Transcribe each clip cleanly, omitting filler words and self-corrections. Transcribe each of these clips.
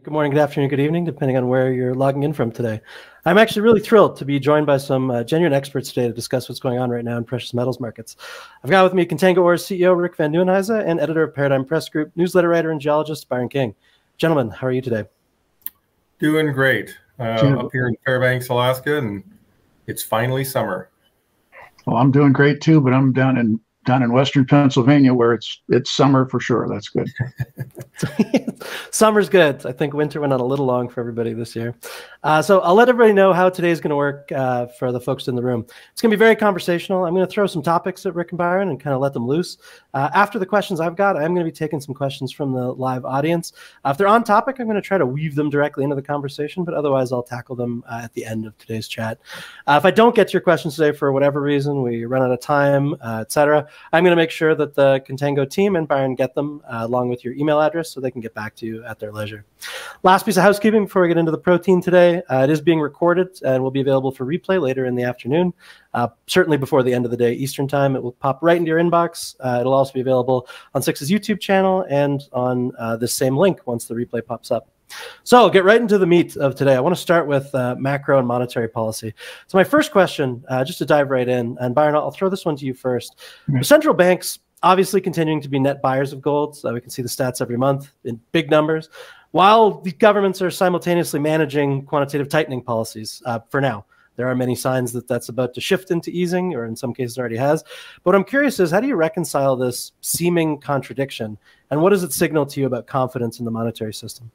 good morning, good afternoon, good evening, depending on where you're logging in from today. I'm actually really thrilled to be joined by some genuine experts today to discuss what's going on right now in precious metals markets. I've got with me Contango Ore's CEO, Rick Van Nieuwenhuyse, and editor of Paradigm Press Group, newsletter writer and geologist, Byron King. Gentlemen, how are you today? Doing great. Up here in Fairbanks, Alaska, and it's finally summer. Well, I'm doing great too, but I'm down in Western Pennsylvania where it's summer for sure. That's good. Summer's good. I think winter went on a little long for everybody this year. So I'll let everybody know how today's going to work for the folks in the room. It's going to be very conversational. I'm going to throw some topics at Rick and Byron and kind of let them loose. After the questions I've got, I'm going to be taking some questions from the live audience. If they're on topic, I'm going to try to weave them directly into the conversation, but otherwise I'll tackle them at the end of today's chat. If I don't get to your questions today for whatever reason, we run out of time, etc., I'm going to make sure that the Contango team and Byron get them along with your email address so they can get back to you at their leisure. Last piece of housekeeping before we get into the protein today. It is being recorded and will be available for replay later in the afternoon. Certainly before the end of the day Eastern time. It will pop right into your inbox. It'll also be available on SIX's YouTube channel and on this same link once the replay pops up. So I'll get right into the meat of today. I want to start with macro and monetary policy. So my first question, just to dive right in, and Byron, I'll throw this one to you first. The central banks obviously continuing to be net buyers of gold. So we can see the stats every month in big numbers, while the governments are simultaneously managing quantitative tightening policies for now. There are many signs that that's about to shift into easing, or in some cases already has. But what I'm curious is, how do you reconcile this seeming contradiction? And what does it signal to you about confidence in the monetary system?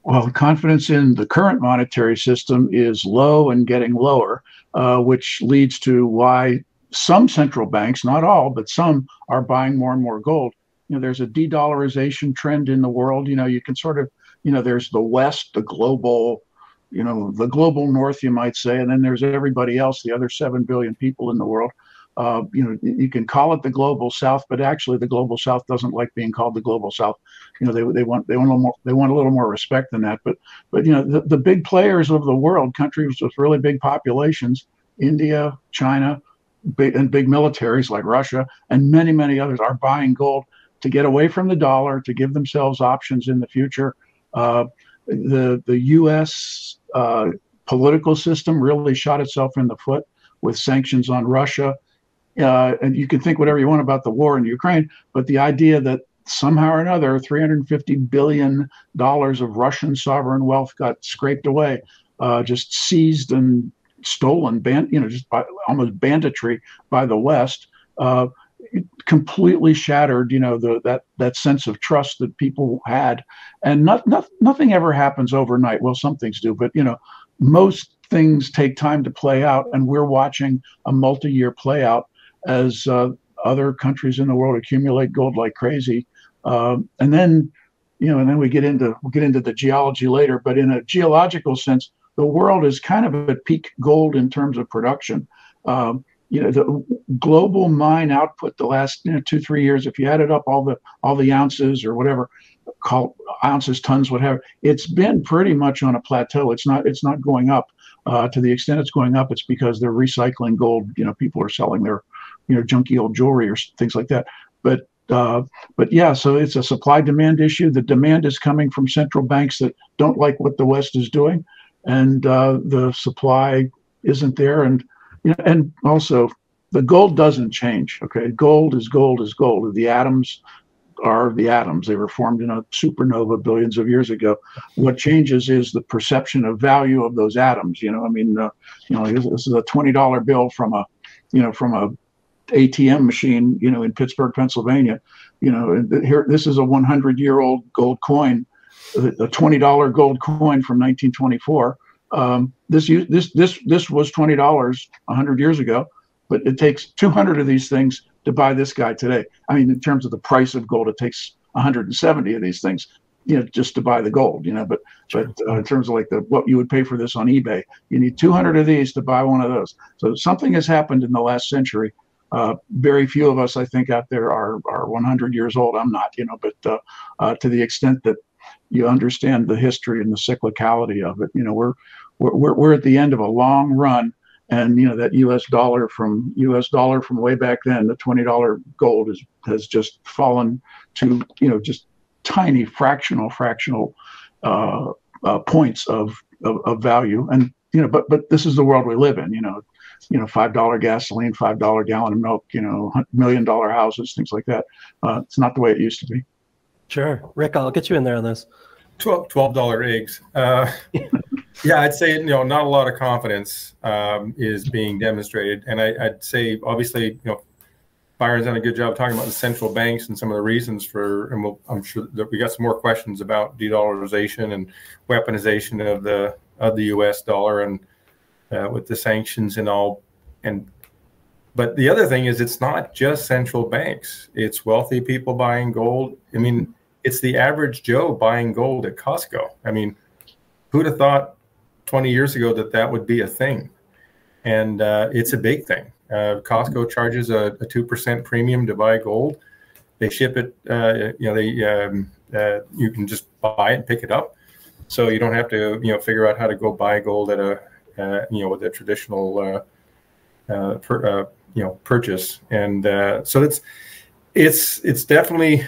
Well, the confidence in the current monetary system is low and getting lower, which leads to why some central banks, not all, but some, are buying more and more gold. You know, there's a de-dollarization trend in the world. You know, you can sort of, you know, there's the West, the global, you know, the global North, you might say, and then there's everybody else, the other 7 billion people in the world. You know, you can call it the global South, but actually the global South doesn't like being called the global South. You know, they want a little more respect than that. But you know, the big players of the world, countries with really big populations, India, China, big militaries like Russia, and many others, are buying gold to get away from the dollar, to give themselves options in the future. The U.S. Political system really shot itself in the foot with sanctions on Russia. And you can think whatever you want about the war in Ukraine, but the idea that somehow or another $350 billion of Russian sovereign wealth got scraped away, just seized and stolen, you know, just by almost banditry by the West, it completely shattered, you know, that sense of trust that people had. And nothing ever happens overnight. Well, some things do, but you know, most things take time to play out, and we're watching a multi-year play out as other countries in the world accumulate gold like crazy. And then, you know, and then we'll get into the geology later, but in a geological sense, the world is kind of at peak gold in terms of production. You know, the global mine output the last 2-3 years, if you added up all the ounces or whatever, call ounces, tons, whatever, it's been pretty much on a plateau. It's not going up. To the extent it's going up, it's because they're recycling gold. You know, people are selling their, you know, junky old jewelry or things like that. But yeah, so it's a supply-demand issue. The demand is coming from central banks that don't like what the West is doing, and the supply isn't there. And you know, and also the gold doesn't change. Okay, gold is gold is gold. The atoms are the atoms. They were formed in a supernova billions of years ago. What changes is the perception of value of those atoms. You know, I mean, you know, this is a $20 bill from a ATM machine, you know, in Pittsburgh, Pennsylvania. You know, here, this is a 100-year-old gold coin, a $20 gold coin from 1924. This was $20 100 years ago, but it takes 200 of these things to buy this guy today. I mean, in terms of the price of gold, it takes 170 of these things, you know, just to buy the gold, you know. But in terms of like what you would pay for this on eBay, you need 200 of these to buy one of those. So something has happened in the last century. Very few of us, I think, out there are 100 years old. I'm not, you know, but to the extent that you understand the history and the cyclicality of it, you know, we're at the end of a long run. And you know, that U.S. dollar from way back then, the $20 gold has just fallen to, you know, just tiny fractional points of value. And but this is the world we live in. $5 gasoline, $5 gallon of milk, $1 million houses, things like that. It's not the way it used to be. Sure, Rick, I'll get you in there on this. $12 eggs. Yeah, I'd say not a lot of confidence is being demonstrated, and I'd say obviously Byron's done a good job talking about the central banks and some of the reasons for, and I'm sure that we got some more questions about de-dollarization and weaponization of the U.S. dollar and with the sanctions and all. But the other thing is, it's not just central banks; it's wealthy people buying gold. I mean, it's the average Joe buying gold at Costco. I mean, who'd have thought 20 years ago that would be a thing? And it's a big thing. Costco charges a 2% premium to buy gold. They ship it. You can just buy it and pick it up, so you don't have to figure out how to go buy gold at a with a traditional purchase. And so it's definitely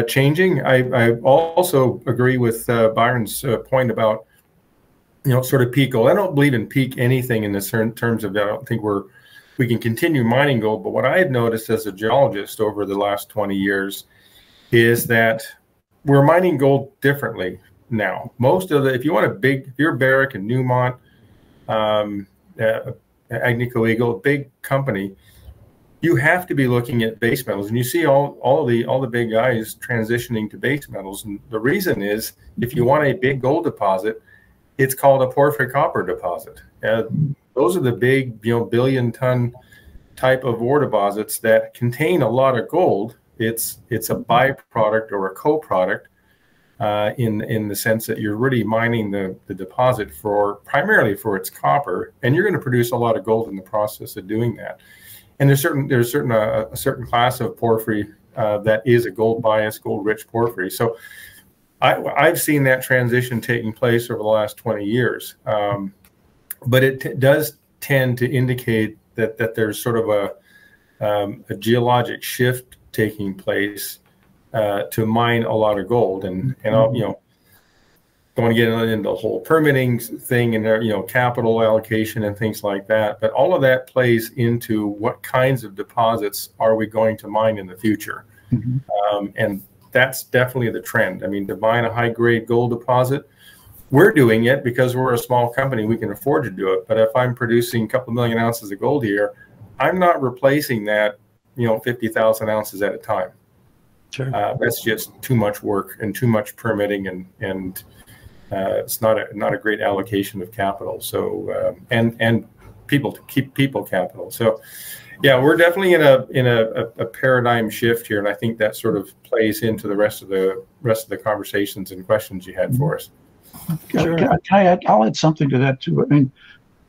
changing. I also agree with Byron's point about sort of peak gold. I don't believe in peak anything in this terms of, I don't think we can continue mining gold. But what I had noticed as a geologist over the last 20 years is that we're mining gold differently now. Most of if you're Barrick and Newmont, Agnico Eagle, a big company, you have to be looking at base metals, and you see all the big guys transitioning to base metals. And the reason is, if you want a big gold deposit, it's called a porphyry copper deposit. Those are the big, billion-ton type of ore deposits that contain a lot of gold. It's a byproduct or a co-product in the sense that you're really mining the deposit primarily for its copper, and you're going to produce a lot of gold in the process of doing that. And there's a certain class of porphyry that is a gold bias, gold rich porphyry. So I've seen that transition taking place over the last 20 years. But it does tend to indicate that there's sort of a geologic shift taking place to mine a lot of gold. And don't want to get into the whole permitting thing and capital allocation and things like that. But all of that plays into what kinds of deposits are we going to mine in the future. Mm-hmm. And that's definitely the trend. I mean, to mine a high-grade gold deposit, we're doing it because we're a small company. We can afford to do it. But if I'm producing a couple million ounces of gold a year, I'm not replacing that, 50,000 ounces at a time. Sure. That's just too much work and too much permitting, and it's not a great allocation of capital. So and people to keep people capital. So yeah, we're definitely in a paradigm shift here, and I think that sort of plays into the rest of the conversations and questions you had for us. Sure. I'll add something to that too. I mean,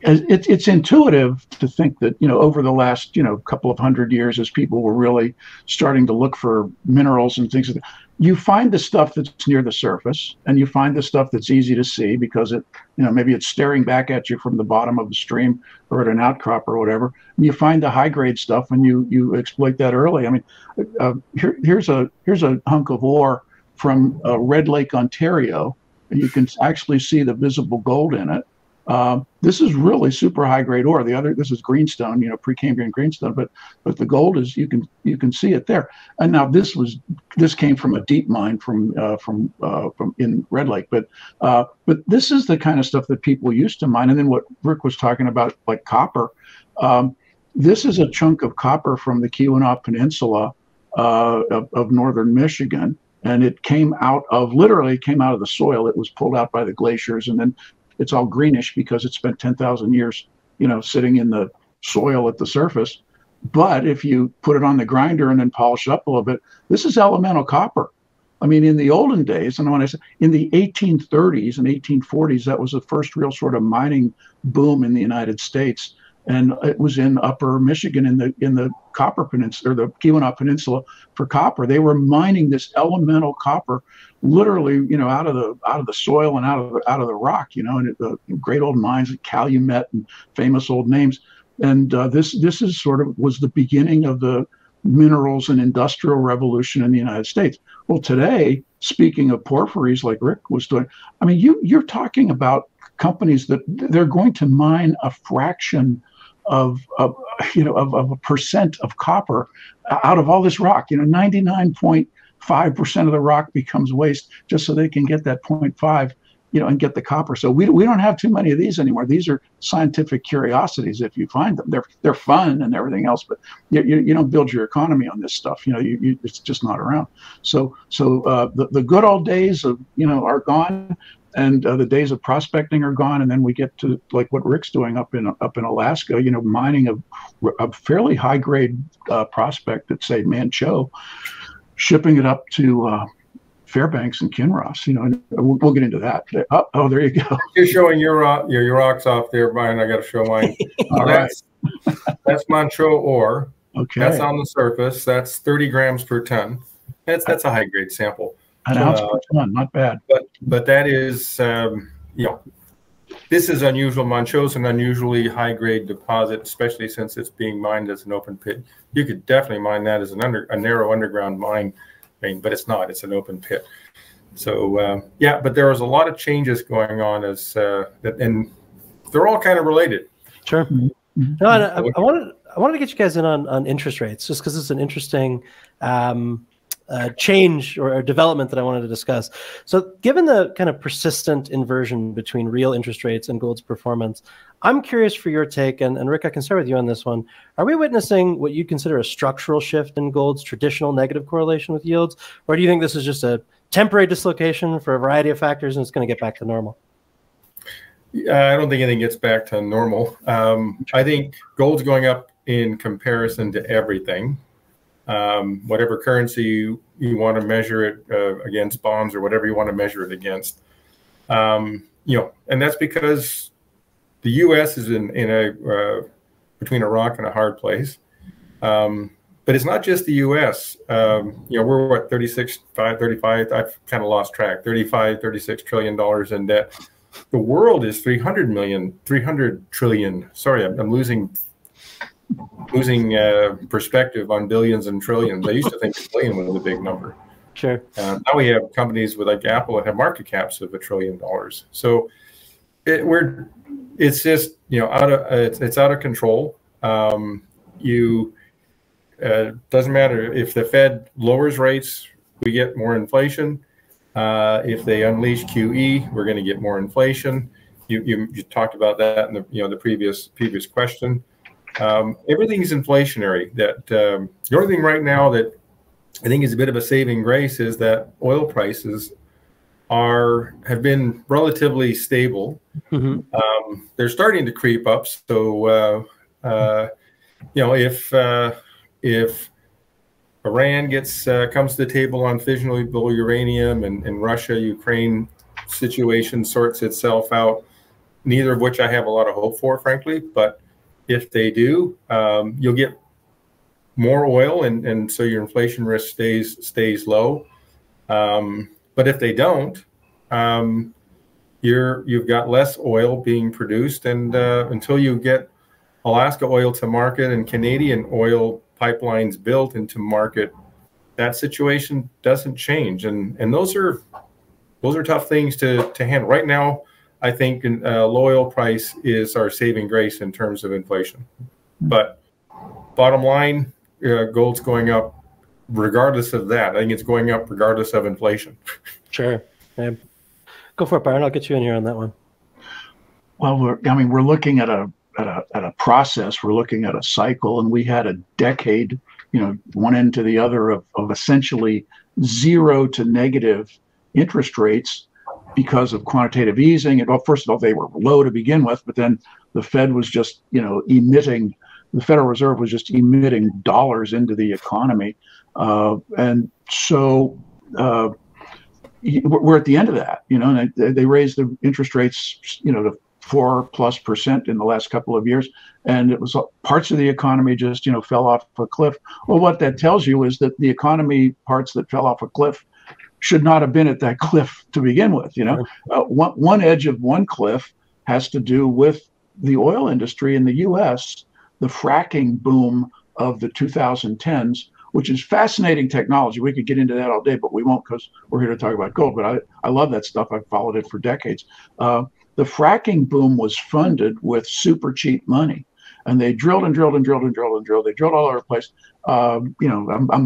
it's intuitive to think that over the last couple of hundred years, as people were really starting to look for minerals and things, you find the stuff that's near the surface, and you find the stuff that's easy to see because it maybe it's staring back at you from the bottom of the stream or at an outcrop or whatever. And you find the high grade stuff, and you exploit that early. I mean, here's a hunk of ore from Red Lake, Ontario, and you can actually see the visible gold in it. This is really super high grade ore. This is greenstone, Precambrian greenstone, but the gold is you can see it there. And now this came from a deep mine from in Red Lake, but this is the kind of stuff that people used to mine. And then what Rick was talking about, like copper, this is a chunk of copper from the Keweenaw Peninsula of northern Michigan, and it literally came out of the soil. It was pulled out by the glaciers, and then it's all greenish because it spent 10,000 years, sitting in the soil at the surface. But if you put it on the grinder and then polish it up a little bit, this is elemental copper. I mean, in the olden days, and when I say in the 1830s and 1840s, that was the first real sort of mining boom in the United States. And it was in Upper Michigan in the Copper Peninsula, or the Keweenaw Peninsula, for copper. They were mining this elemental copper, literally, out of the soil and out of the rock, and the great old mines at Calumet and famous old names. And this is sort of was the beginning of the minerals and industrial revolution in the United States. Well, today, speaking of porphyries, like Rick was doing, I mean, you're talking about companies that they're going to mine a fraction of a percent of copper out of all this rock. 99.5% of the rock becomes waste just so they can get that 0.5, and get the copper. So we don't have too many of these anymore. These are scientific curiosities if you find them. They're fun and everything else, but you don't build your economy on this stuff. It's just not around. So the good old days of are gone, and the days of prospecting are gone. And then we get to like what Rick's doing up in Alaska. Mining a fairly high grade prospect at, say, Manh Choh, shipping it up to Fairbanks and Kinross, and we'll get into that. Oh, there you go. You're showing your rocks off there, Brian. I got to show mine. All right. That's Manh Choh ore. Okay. That's on the surface. That's 30 grams per ton. That's a high grade sample. An ounce per ton, not bad. But that is, this is unusual. Manh Choh is an unusually high grade deposit, especially since it's being mined as an open pit. You could definitely mine that as a narrow underground mine. But it's not. It's an open pit. So but there was a lot of changes going on and they're all kind of related. Sure. No, I wanted to get you guys in on interest rates, just because it's an interesting change or development that I wanted to discuss. So given the kind of persistent inversion between real interest rates and gold's performance, I'm curious for your take, and Rick, I can start with you on this one. Are we witnessing what you consider a structural shift in gold's traditional negative correlation with yields? Or do you think this is just a temporary dislocation for a variety of factors and it's going to get back to normal? I don't think anything gets back to normal. I think gold's going up in comparison to everything. Whatever currency you want to measure it against, bonds or whatever you want to measure it against. And that's because the U.S. is in between a rock and a hard place. But it's not just the U.S. We're what, 35, I've kind of lost track, $36 trillion in debt. The world is 300 trillion. Sorry, I'm losing perspective on billions and trillions. I used to think a billion was a big number. Sure. Now we have companies with like Apple that have market caps of $1 trillion. So it's just it's out of control. Doesn't matter if the Fed lowers rates, we get more inflation. If they unleash QE, we're going to get more inflation. You talked about that in the previous question. Everything's inflationary. The only thing right now that I think is a bit of a saving grace is that oil prices have been relatively stable. Mm-hmm. They're starting to creep up. So if Iran comes to the table on fissionable uranium and Russia-Ukraine situation sorts itself out, neither of which I have a lot of hope for, frankly, but if they do, you'll get more oil, and so your inflation risk stays low. But if they don't, you've got less oil being produced, and until you get Alaska oil to market and Canadian oil pipelines built into market, that situation doesn't change, and those are tough things to handle. Right now, I think low oil price is our saving grace in terms of inflation. But bottom line, gold's going up regardless of that. I think it's going up regardless of inflation. Sure. Yeah. Go for it, Byron. I'll get you in here on that one. Well, we're looking at a process. We're looking at a cycle, and we had a decade, one end to the other of essentially zero to negative interest rates because of quantitative easing. And well, first of all, they were low to begin with, but then the Fed was just, the Federal Reserve was just emitting dollars into the economy. And so we're at the end of that, and they raised the interest rates, to 4+% in the last couple of years. And it was parts of the economy just, fell off a cliff. Well, what that tells you is that the economy parts that fell off a cliff should not have been at that cliff to begin with. One edge of one cliff has to do with the oil industry in the U.S. The fracking boom of the 2010s which is fascinating technology. We could get into that all day, but we won't because we're here to talk about gold. But I love that stuff. I've followed it for decades. The fracking boom was funded with super cheap money, and they drilled and drilled and drilled and drilled and drilled. They drilled all over the place. I'm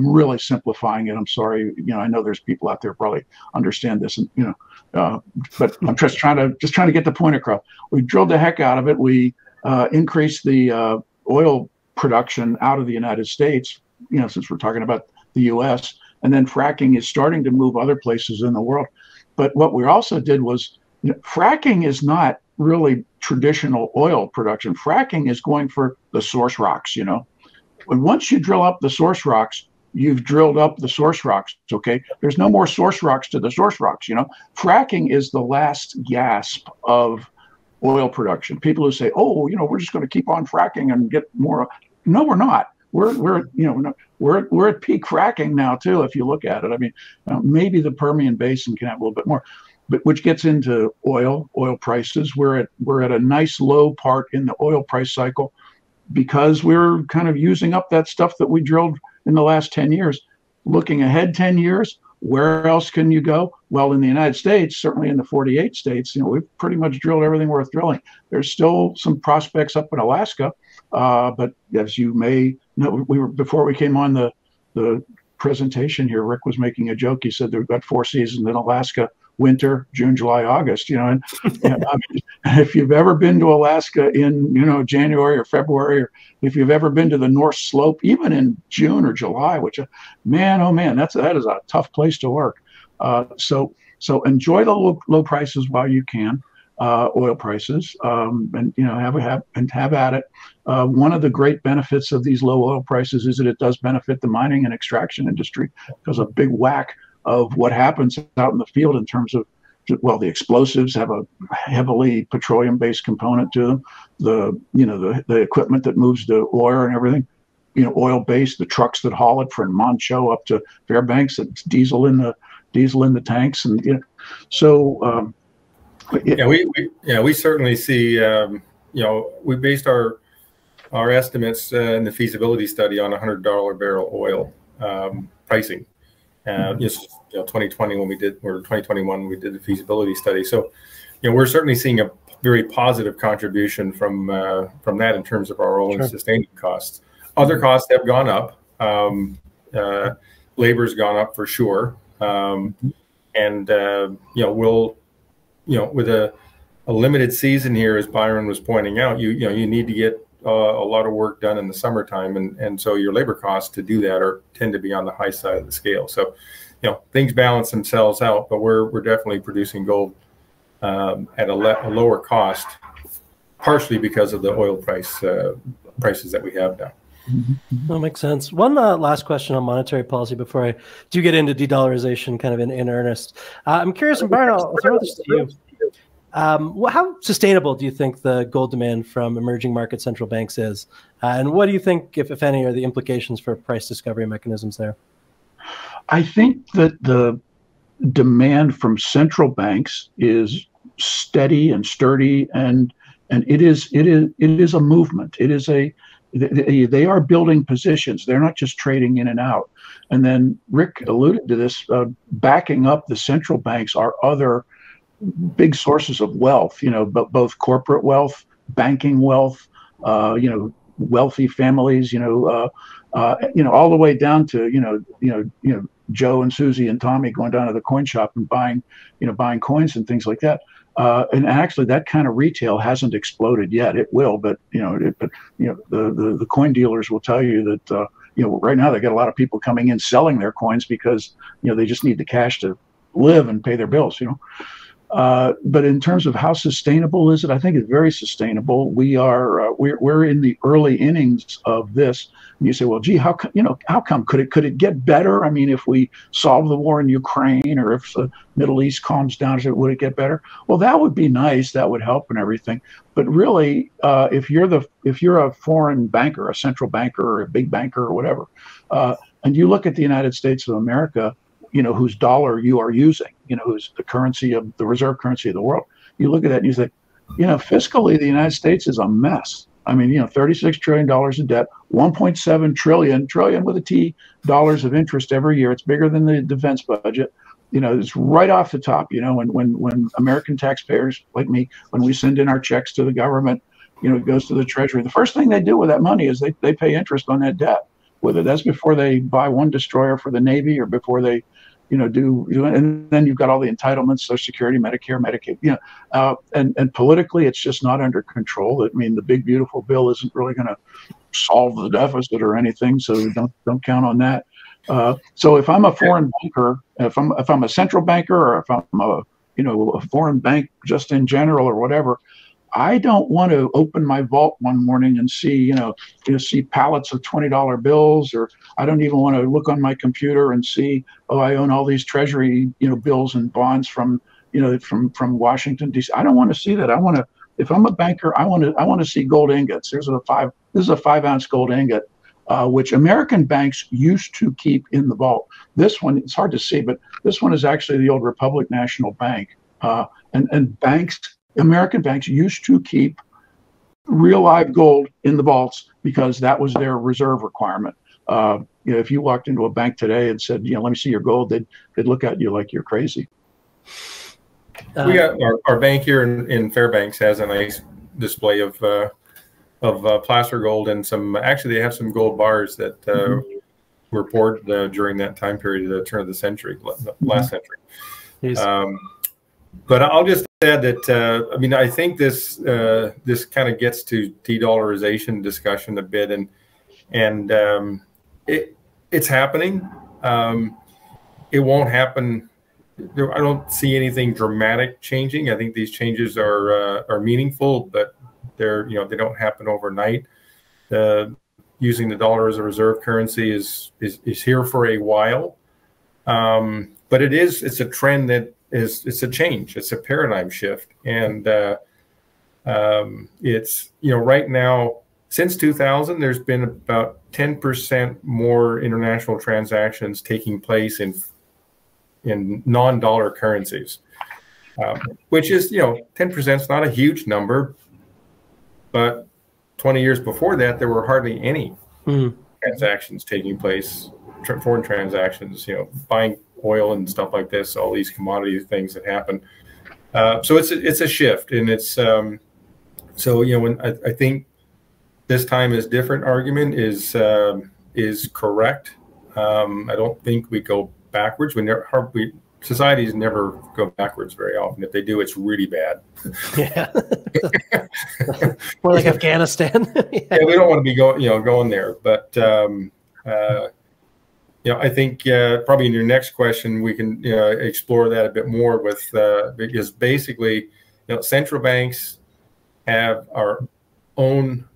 really simplifying it. I'm sorry. I know there's people out there probably understand this, and but I'm just trying to get the point across. We drilled the heck out of it. We increased the oil production out of the United States. Since we're talking about the U.S., and then fracking is starting to move other places in the world. But what we also did was, fracking is not really traditional oil production. Fracking is going for the source rocks. And once you drill up the source rocks, you've drilled up the source rocks. Okay, there's no more source rocks to the source rocks. Fracking is the last gasp of oil production. People who say, "Oh, we're just going to keep on fracking and get more." No, we're not. We're at peak fracking now too. If you look at it, I mean, maybe the Permian Basin can have a little bit more, but which gets into oil prices. We're at a nice low part in the oil price cycle because we're kind of using up that stuff that we drilled in the last 10 years. Looking ahead 10 years, where else can you go? Well, in the United States, certainly in the 48 states, we've pretty much drilled everything worth drilling. There's still some prospects up in Alaska, but as you may know, before we came on the presentation here, Rick was making a joke. He said they've got 4 seasons in Alaska: winter, June, July, August. And I mean, if you've ever been to Alaska in January or February, or if you've ever been to the North Slope, even in June or July, which man, oh man, that is a tough place to work. So enjoy the low prices while you can, oil prices, and have at it. One of the great benefits of these low oil prices is that it does benefit the mining and extraction industry, because a big whack of what happens out in the field in terms of, the explosives have a heavily petroleum-based component to them. The equipment that moves the oil and everything, oil-based. The trucks that haul it from Manh Choh up to Fairbanks, it's diesel in the tanks, and we certainly see. We based our estimates in the feasibility study on $100 barrel oil pricing. 2020 or 2021 when we did the feasibility study. So, we're certainly seeing a very positive contribution from that in terms of our all-in sustaining costs. Other costs have gone up. Labor's gone up for sure, and we'll with a limited season here, as Byron was pointing out, you need to get a lot of work done in the summertime, and so your labor costs to do that tend to be on the high side of the scale. So, things balance themselves out, but we're definitely producing gold at a lower cost, partially because of the oil prices that we have now. That makes sense. One last question on monetary policy before I do get into de-dollarization kind of in earnest. I'm curious, and Byron, I'll throw this to you. How sustainable do you think the gold demand from emerging market central banks is? And what do you think, if any, are the implications for price discovery mechanisms there? I think that the demand from central banks is steady and sturdy, and it is a movement. They are building positions. They're not just trading in and out. And then Rick alluded to this, backing up the central banks are other big sources of wealth, both corporate wealth, banking wealth, wealthy families, all the way down to, Joe and Susie and Tommy going down to the coin shop and buying coins and things like that. And actually that kind of retail hasn't exploded yet. It will, but, the coin dealers will tell you that, right now they got a lot of people coming in selling their coins because, they just need the cash to live and pay their bills, But in terms of how sustainable is it, I think it's very sustainable. We're in the early innings of this. And you say, well, gee, how come could it get better? I mean, if we solve the war in Ukraine, or if the Middle East calms down, would it get better? Well, that would be nice. That would help and everything. But really, if you're a foreign banker, a central banker, or a big banker, or whatever, and you look at the United States of America, whose dollar you are using, who's the reserve currency of the world. You look at that and you say, fiscally, the United States is a mess. I mean, $36 trillion in debt, 1.7 trillion with a T dollars of interest every year. It's bigger than the defense budget. It's right off the top. When American taxpayers like me, when we send in our checks to the government, it goes to the Treasury. The first thing they do with that money is they pay interest on that debt with it. That's before they buy one destroyer for the Navy or before they, do, and then you've got all the entitlements, Social Security, Medicare, Medicaid, and politically it's just not under control. I mean, the big beautiful bill isn't really going to solve the deficit or anything, so don't count on that. So if I'm a foreign banker, if I'm a central banker, or if I'm a foreign bank just in general or whatever, I don't want to open my vault one morning and see, see pallets of $20 bills, or I don't even want to look on my computer and see, oh, I own all these treasury, bills and bonds from Washington, D.C. I don't want to see that. If I'm a banker, I want to see gold ingots. This is a 5-ounce gold ingot, which American banks used to keep in the vault. This one, it's hard to see, but this one is actually the old Republic National Bank, and American banks used to keep real live gold in the vaults because that was their reserve requirement. If you walked into a bank today and said, let me see your gold, they'd look at you like you're crazy. We got our bank here in Fairbanks has a nice display of placer gold, and actually they have some gold bars that were poured during that time period, the turn of the century, last century. But I'll just add that I mean, I think this kind of gets to de-dollarization discussion a bit, and it's happening. It won't happen. I don't see anything dramatic changing. I think these changes are meaningful, but they don't happen overnight. Using the dollar as a reserve currency is here for a while, but it's a trend that it's a change. It's a paradigm shift, and it's right now, since 2000, there's been about 10% more international transactions taking place in non-dollar currencies, which is 10% is not a huge number, but 20 years before that there were hardly any transactions taking place, foreign transactions, buying oil and stuff like this, all these commodity things that happen. So it's a shift, and it's when I think this time is different argument is correct. I don't think we go backwards. Societies never go backwards very often. If they do, it's really bad. Yeah. More like Afghanistan. Yeah, we don't want to be going there. But I think probably in your next question we can explore that a bit more with because basically central banks have our own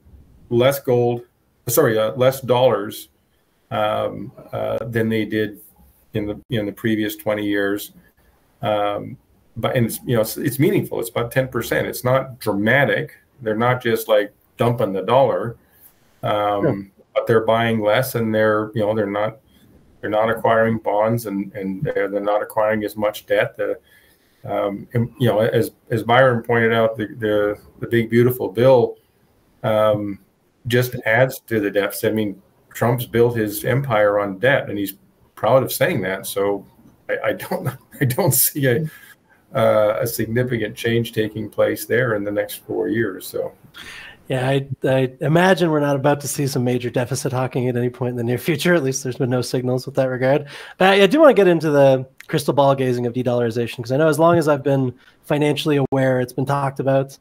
less dollars than they did in the previous 20 years, but it's meaningful. It's about 10%. It's not dramatic. They're not just like dumping the dollar, but they're buying less, and they're not acquiring bonds, and they're not acquiring as much debt. As Byron pointed out, the big beautiful bill just adds to the deficit. I mean, Trump's built his empire on debt, and he's proud of saying that. So I don't see a significant change taking place there in the next 4 years. So. Yeah, I imagine we're not about to see some major deficit hawking at any point in the near future. At least there's been no signals with that regard. But I do want to get into the crystal ball gazing of de-dollarization, because I know as long as I've been financially aware, it's been talked about.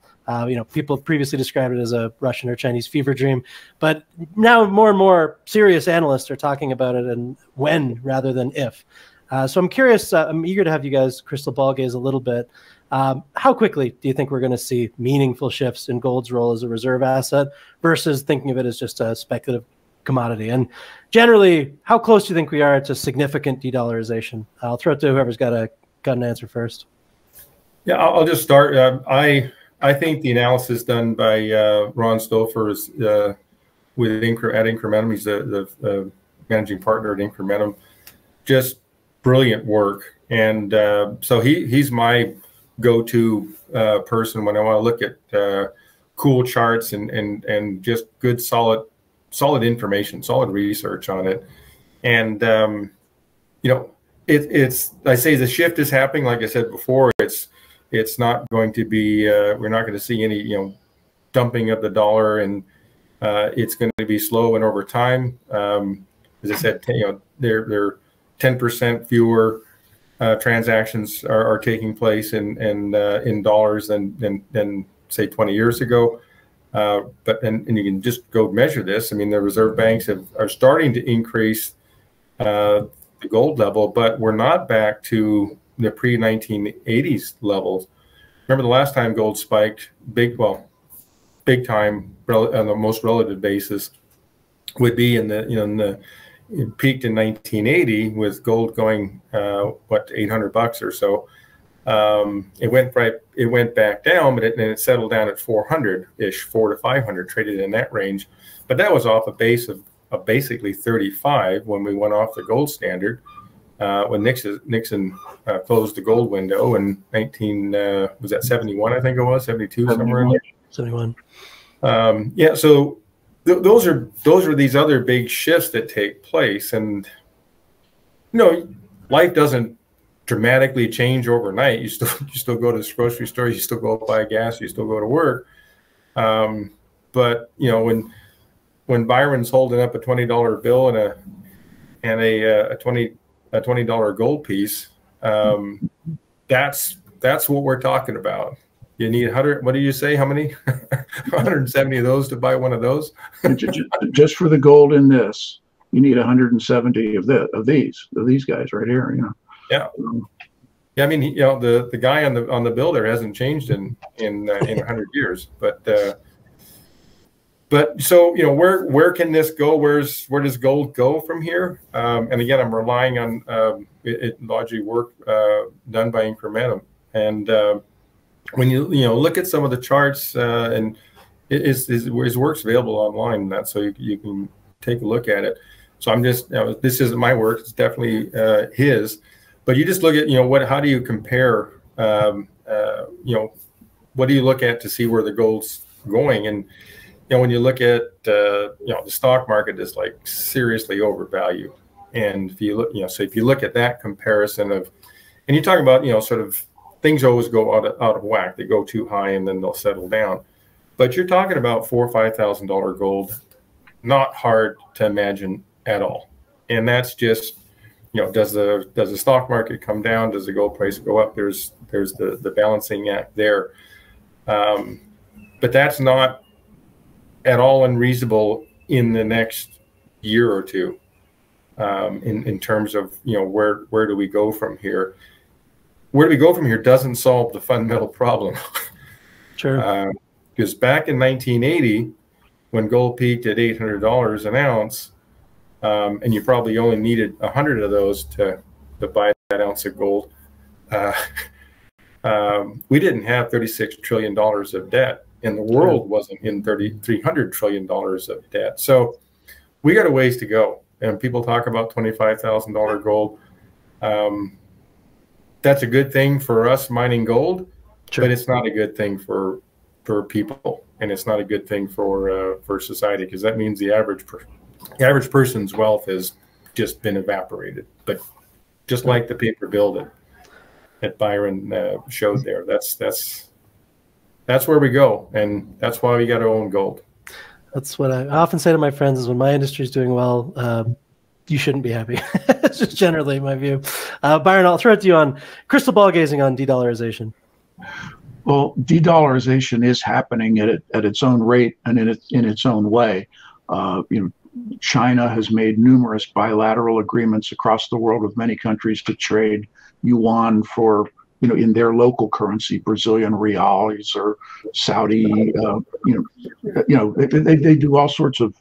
People previously described it as a Russian or Chinese fever dream, but now more and more serious analysts are talking about it and when rather than if. So I'm curious, I'm eager to have you guys crystal ball gaze a little bit. How quickly do you think we're going to see meaningful shifts in gold's role as a reserve asset versus thinking of it as just a speculative commodity? And generally, how close do you think we are to significant de-dollarization? I'll throw it to whoever's got an answer first. Yeah, I'll just start. I think the analysis done by Ron Stouffer is at Incrementum. He's the managing partner at Incrementum. Just brilliant work, and so he's my go-to person when I want to look at cool charts and just good solid information, solid research on it. And you know, it's I say the shift is happening. Like I said before, it's not going to be we're not going to see any, you know, dumping of the dollar, and it's going to be slow and over time. As I said, you know, there 10% fewer transactions are taking place in dollars than say 20 years ago. But you can just go measure this. I mean, the reserve banks are starting to increase the gold level, but we're not back to the pre-1980s levels. Remember the last time gold spiked big time on the most relative basis would be it peaked in 1980 with gold going what, $800 or so. It went back down, but it settled down at 400-ish, 400 to 500, traded in that range. But that was off a base of basically 35 when we went off the gold standard. When Nixon closed the gold window in 71, I think it was 72, somewhere in there. 71. Yeah, so those are these other big shifts that take place, and you know, life doesn't dramatically change overnight. You still go to the grocery store, you still go buy gas, you still go to work. But you know, when Byron's holding up a $20 bill and a $20 gold piece, that's what we're talking about. You need 100. What do you say? How many? 170 of those to buy one of those. Just for the gold in this, you need 170 of these guys right here. You know. Yeah. Yeah. I mean, you know, the guy on the bill there hasn't changed in 100 years. But so, you know, where can this go? Where does gold go from here? And again, I'm relying on it largely work done by Incrementum. And when you look at some of the charts, and his work's available online, that so you can take a look at it. So I'm just, this isn't my work; it's definitely his. But you just look at, how do you compare? What do you look at to see where the gold's going? And when you look at the stock market is like seriously overvalued. And if you look, so if you look at that comparison of, and you talk about, sort of things always go out of whack. They go too high and then they'll settle down. But you're talking about $4,000 or $5,000 gold, not hard to imagine at all. And that's just, does the stock market come down? Does the gold price go up? There's the balancing act there. But that's not at all unreasonable in the next year or two, in terms of, where do we go from here? Where do we go from here doesn't solve the fundamental problem. Sure. Because back in 1980, when gold peaked at $800 an ounce, and you probably only needed 100 of those to buy that ounce of gold, we didn't have $36 trillion of debt, and the world wasn't in $300 trillion of debt. So we got a ways to go. And people talk about $25,000 gold. That's a good thing for us mining gold, sure, but it's not a good thing for people, and it's not a good thing for society, because that means the average person's wealth has just been evaporated. But just like the paper bill that Byron showed there, that's where we go, and that's why we got to own gold. That's what I often say to my friends: is when my industry is doing well, you shouldn't be happy. It's just generally my view. Byron, I'll throw it to you on crystal ball gazing on de-dollarization. Well, de-dollarization is happening at its own rate and in its own way. China has made numerous bilateral agreements across the world with many countries to trade yuan for, in their local currency, Brazilian reals or Saudi. They do all sorts of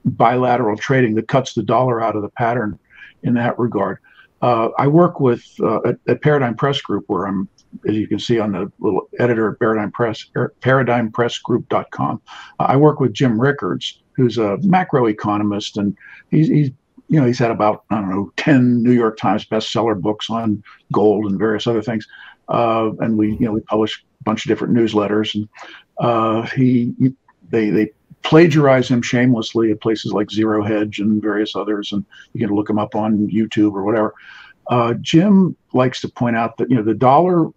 bilateral trading that cuts the dollar out of the pattern in that regard. I work with at Paradigm Press Group, where I'm, as you can see on the little editor at paradigmpressgroup.com. I work with Jim Rickards, who's a macroeconomist, and he's had about, 10 New York Times bestseller books on gold and various other things. And we publish bunch of different newsletters, and they plagiarize him shamelessly at places like Zero Hedge and various others, and you can look him up on YouTube or whatever. Jim likes to point out that the dollar.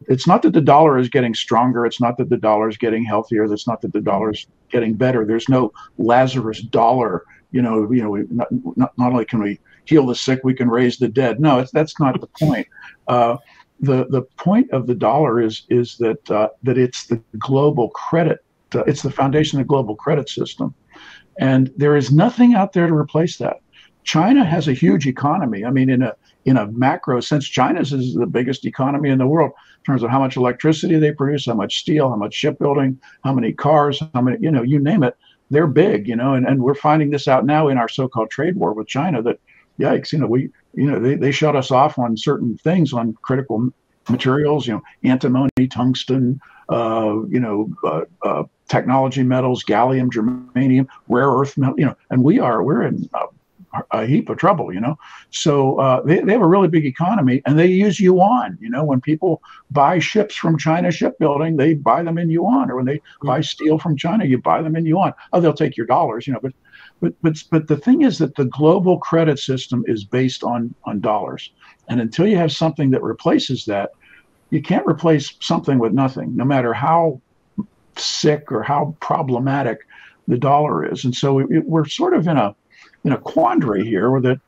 It's not that the dollar is getting stronger. It's not that the dollar is getting healthier. It's not that the dollar is getting better. There's no Lazarus dollar. Not only can we heal the sick, we can raise the dead. No, that's not the point. The point of the dollar is that it's the global credit. It's the foundation of the global credit system, and there is nothing out there to replace that. China has a huge economy. I mean, in a macro sense, China's is the biggest economy in the world in terms of how much electricity they produce, how much steel, how much shipbuilding, how many cars, how many, you name it. They're big, and we're finding this out now in our so-called trade war with China that, yikes, they shut us off on certain things, on critical materials, antimony, tungsten, technology metals, gallium, germanium, rare earth metal, and we're in a heap of trouble, So they have a really big economy, and they use yuan. When people buy ships from China shipbuilding, they buy them in yuan, or when they buy steel from China, you buy them in yuan. Oh, they'll take your dollars, but the thing is that the global credit system is based on dollars, and until you have something that replaces that, you can't replace something with nothing, no matter how sick or how problematic the dollar is. And so we're sort of in a quandary here, where that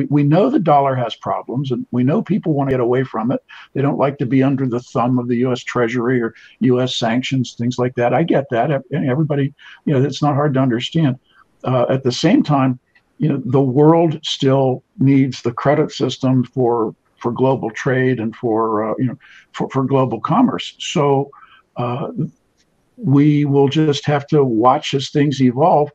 we know the dollar has problems, and we know people want to get away from it. They don't like to be under the thumb of the U.S. Treasury or U.S. sanctions, things like that. I get that. Everybody, it's not hard to understand. At the same time, the world still needs the credit system for global trade and for global commerce. So we will just have to watch as things evolve.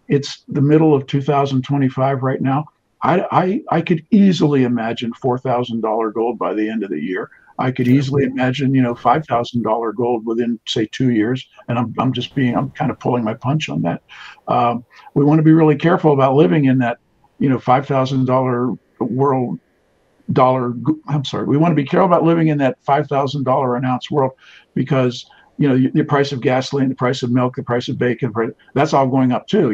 It's the middle of 2025 right now. I could easily imagine $4,000 gold by the end of the year. I could easily imagine, $5,000 gold within, say, 2 years. And I'm kind of pulling my punch on that. We want to be really careful about living in that, $5,000 world dollar. I'm sorry. We want to be careful about living in that $5,000 an ounce world, because the price of gasoline, the price of milk, the price of bacon, that's all going up too,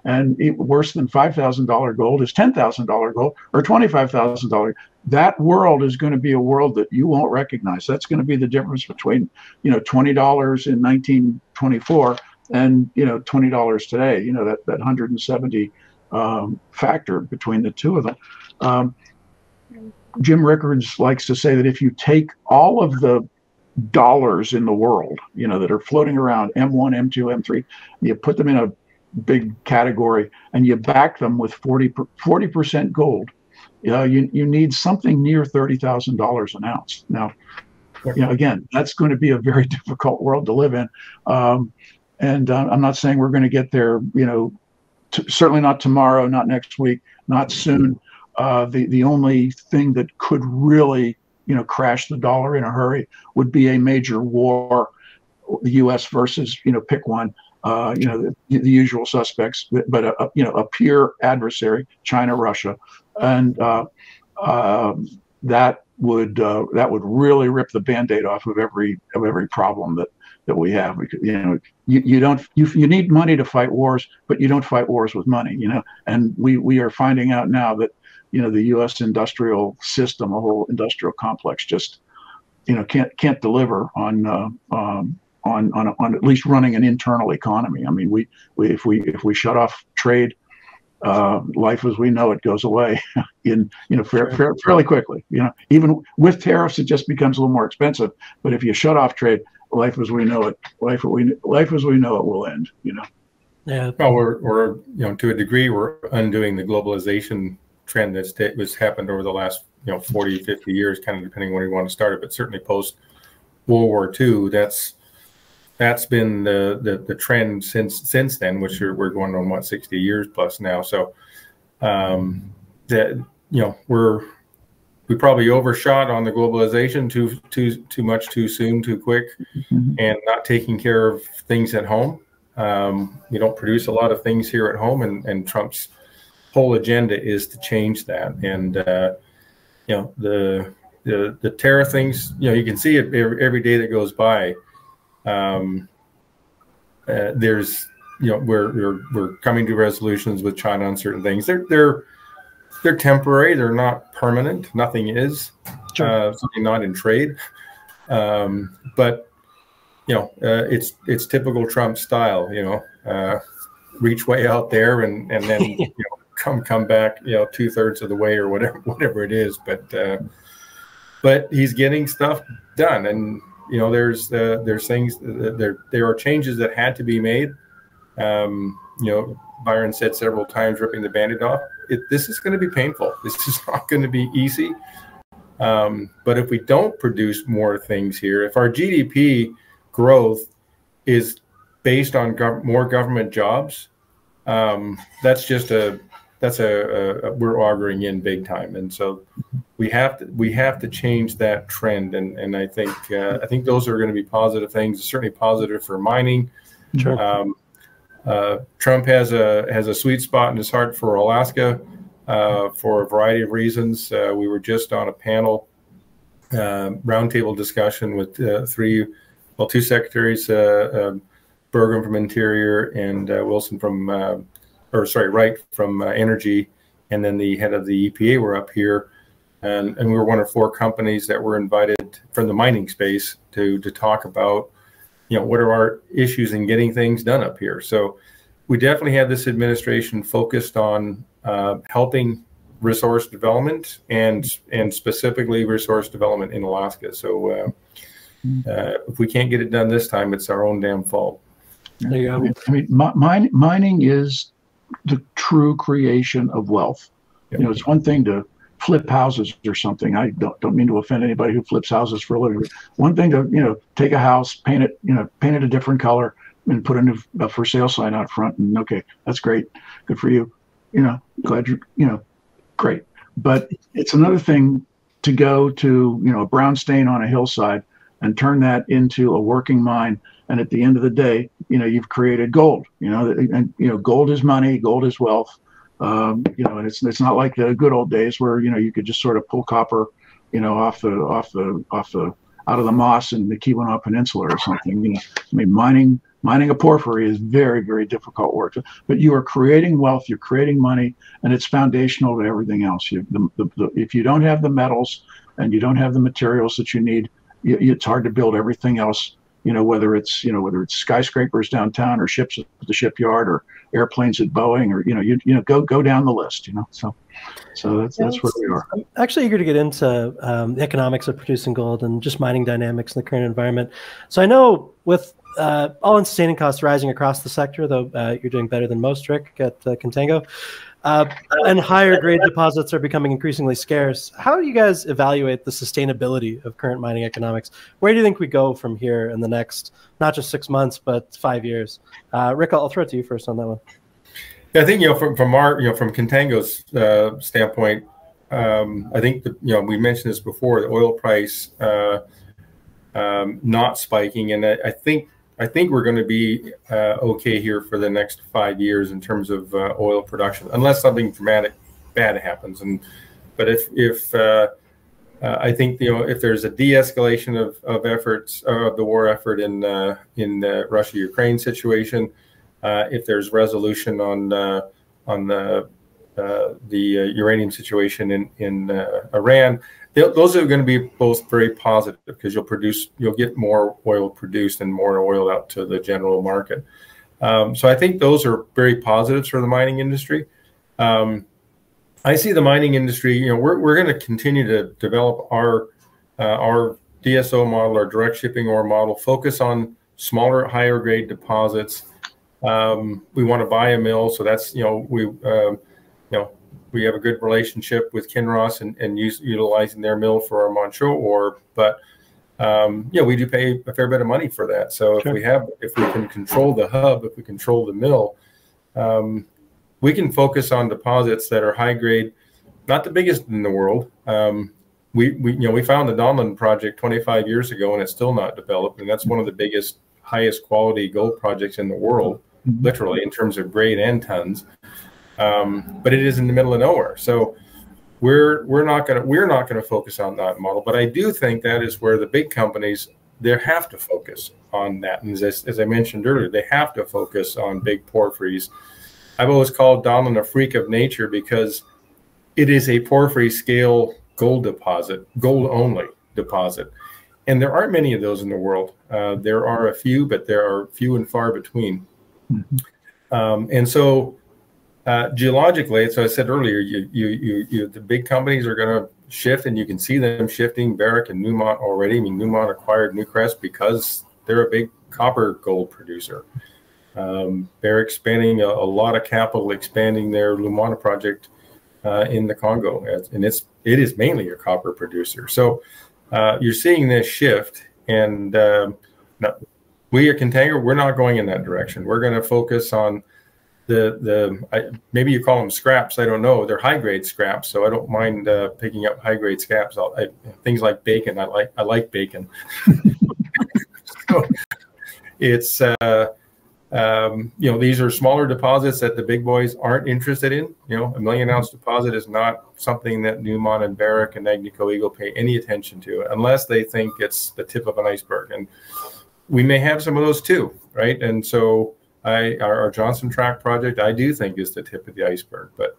and worse than $5,000 gold is $10,000 gold or $25,000. That world is going to be a world that you won't recognize. That's going to be the difference between, $20 in 1924 and, $20 today, that 170 factor between the two of them. Jim Rickards likes to say that if you take all of the dollars in the world, that are floating around, M1, M2, M3, you put them in a big category and you back them with 40% gold, you need something near $30,000 an ounce. Now, again, that's going to be a very difficult world to live in. And I'm not saying we're going to get there, certainly not tomorrow, not next week, not soon. The only thing that could really crash the dollar in a hurry would be a major war, the U.S. versus, pick one, the usual suspects, but a peer adversary, China, Russia, and that would really rip the Band-Aid off of every problem that we have. You need money to fight wars, but you don't fight wars with money, and we are finding out now that the U.S. industrial system, a whole industrial complex, just can't deliver on at least running an internal economy. I mean, if we shut off trade, life as we know it goes away fairly quickly. Even with tariffs, it just becomes a little more expensive. But if you shut off trade, life as we know it will end. Yeah. Well, we're to a degree we're undoing the globalization trend that was happened over the last 40, 50 years, kind of depending when you want to start it, but certainly post World War II, that's been the trend since then, which we're going on 60 years plus now. So we probably overshot on the globalization too much, too soon, too quick, and not taking care of things at home. We don't produce a lot of things here at home, and Trump's whole agenda is to change that. And the the tariff things, you can see it every day that goes by. There's, we're coming to resolutions with China on certain things. They're temporary. They're not permanent. Nothing is. Sure. Something not in trade. But it's typical Trump style. Reach way out there and then come back 2/3 of the way or whatever it is. But he's getting stuff done, and there's things there are changes that had to be made. Byron said several times, ripping the Band-Aid off. This is going to be painful. This is not going to be easy. But if we don't produce more things here, if our GDP growth is based on more government jobs, that's we're auguring in big time. And so we have to change that trend. And I think those are going to be positive things. Certainly positive for mining. Sure. Trump has a sweet spot in his heart for Alaska for a variety of reasons. We were just on a panel roundtable discussion with two secretaries, Burgum from Interior and Wilson from, Wright from Energy, and then the head of the EPA were up here, and we were one of 4 companies that were invited from the mining space to talk about, what are our issues in getting things done up here. So we definitely have this administration focused on helping resource development and specifically resource development in Alaska. So if we can't get it done this time, it's our own damn fault. There you go. I mean, mining is the true creation of wealth. Yep. It's one thing to flip houses or something. I don't mean to offend anybody who flips houses for a living. One thing to take a house, paint it a different color, and put a new for sale sign out front, and okay, that's great, good for you. Glad you great. But it's another thing to go to a brown stain on a hillside and turn that into a working mine. And at the end of the day, you've created gold. And gold is money, gold is wealth. And it's not like the good old days where you could just sort of pull copper, out of the moss in the Keweenaw Peninsula or something. I mean, mining a porphyry is very, very difficult work. But you are creating wealth, you're creating money, and it's foundational to everything else. If you don't have the metals and you don't have the materials that you need, it's hard to build everything else. Whether it's skyscrapers downtown or ships at the shipyard or airplanes at Boeing or go down the list. So that's where we are. I'm actually eager to get into the economics of producing gold and just mining dynamics in the current environment. So I know with all-in sustaining costs rising across the sector, though you're doing better than most, Rick, at Contango. And higher grade deposits are becoming increasingly scarce. How do you guys evaluate the sustainability of current mining economics? Where do you think we go from here in the next, not just 6 months, but 5 years? Rick, I'll throw it to you first on that one. Yeah, I think from our from Contango's standpoint, I think that we mentioned this before, the oil price not spiking, and I think we're going to be okay here for the next 5 years in terms of oil production, unless something dramatic bad happens. But if I think if there's a de-escalation of efforts of the war effort in the Russia-Ukraine situation, if there's resolution on the uranium situation in Iran, those are going to be both very positive because you'll get more oil produced and more oil out to the general market. So I think those are very positives for the mining industry. I see the mining industry, we're going to continue to develop our DSO model, our direct shipping ore model, focus on smaller, higher grade deposits. We want to buy a mill, so that's we have a good relationship with Kinross and utilizing their mill for our Manh Choh ore, but we do pay a fair bit of money for that. So sure. if we can control the hub, if we control the mill, we can focus on deposits that are high grade, not the biggest in the world. We found the Donlin project 25 years ago, and it's still not developed, and that's one of the biggest, highest quality gold projects in the world, literally in terms of grade and tons. But it is in the middle of nowhere. So we're not going to focus on that model. But I do think that is where the big companies, they have to focus on that. And as I mentioned earlier, they have to focus on big porphyries. I've always called Donlin a freak of nature because it is a porphyry scale gold deposit, gold only deposit. And there aren't many of those in the world. There are a few, but there are few and far between. And so geologically, as I said earlier, the big companies are going to shift, and you can see them shifting. Barrick and Newmont already. I mean, Newmont acquired Newcrest because they're a big copper gold producer. Barrick spending a lot of capital expanding their Lumwana project in the Congo, and it is mainly a copper producer. So you're seeing this shift, and we at Contango, we're not going in that direction. We're going to focus on maybe you call them scraps. I don't know. They're high grade scraps, so I don't mind picking up high grade scraps. Things like bacon. I like bacon. So it's these are smaller deposits that the big boys aren't interested in. A 1 million ounce deposit is not something that Newmont and Barrick and Agnico Eagle pay any attention to unless they think it's the tip of an iceberg. And we may have some of those too, right? And so our Johnson Tract project, I do think is the tip of the iceberg. But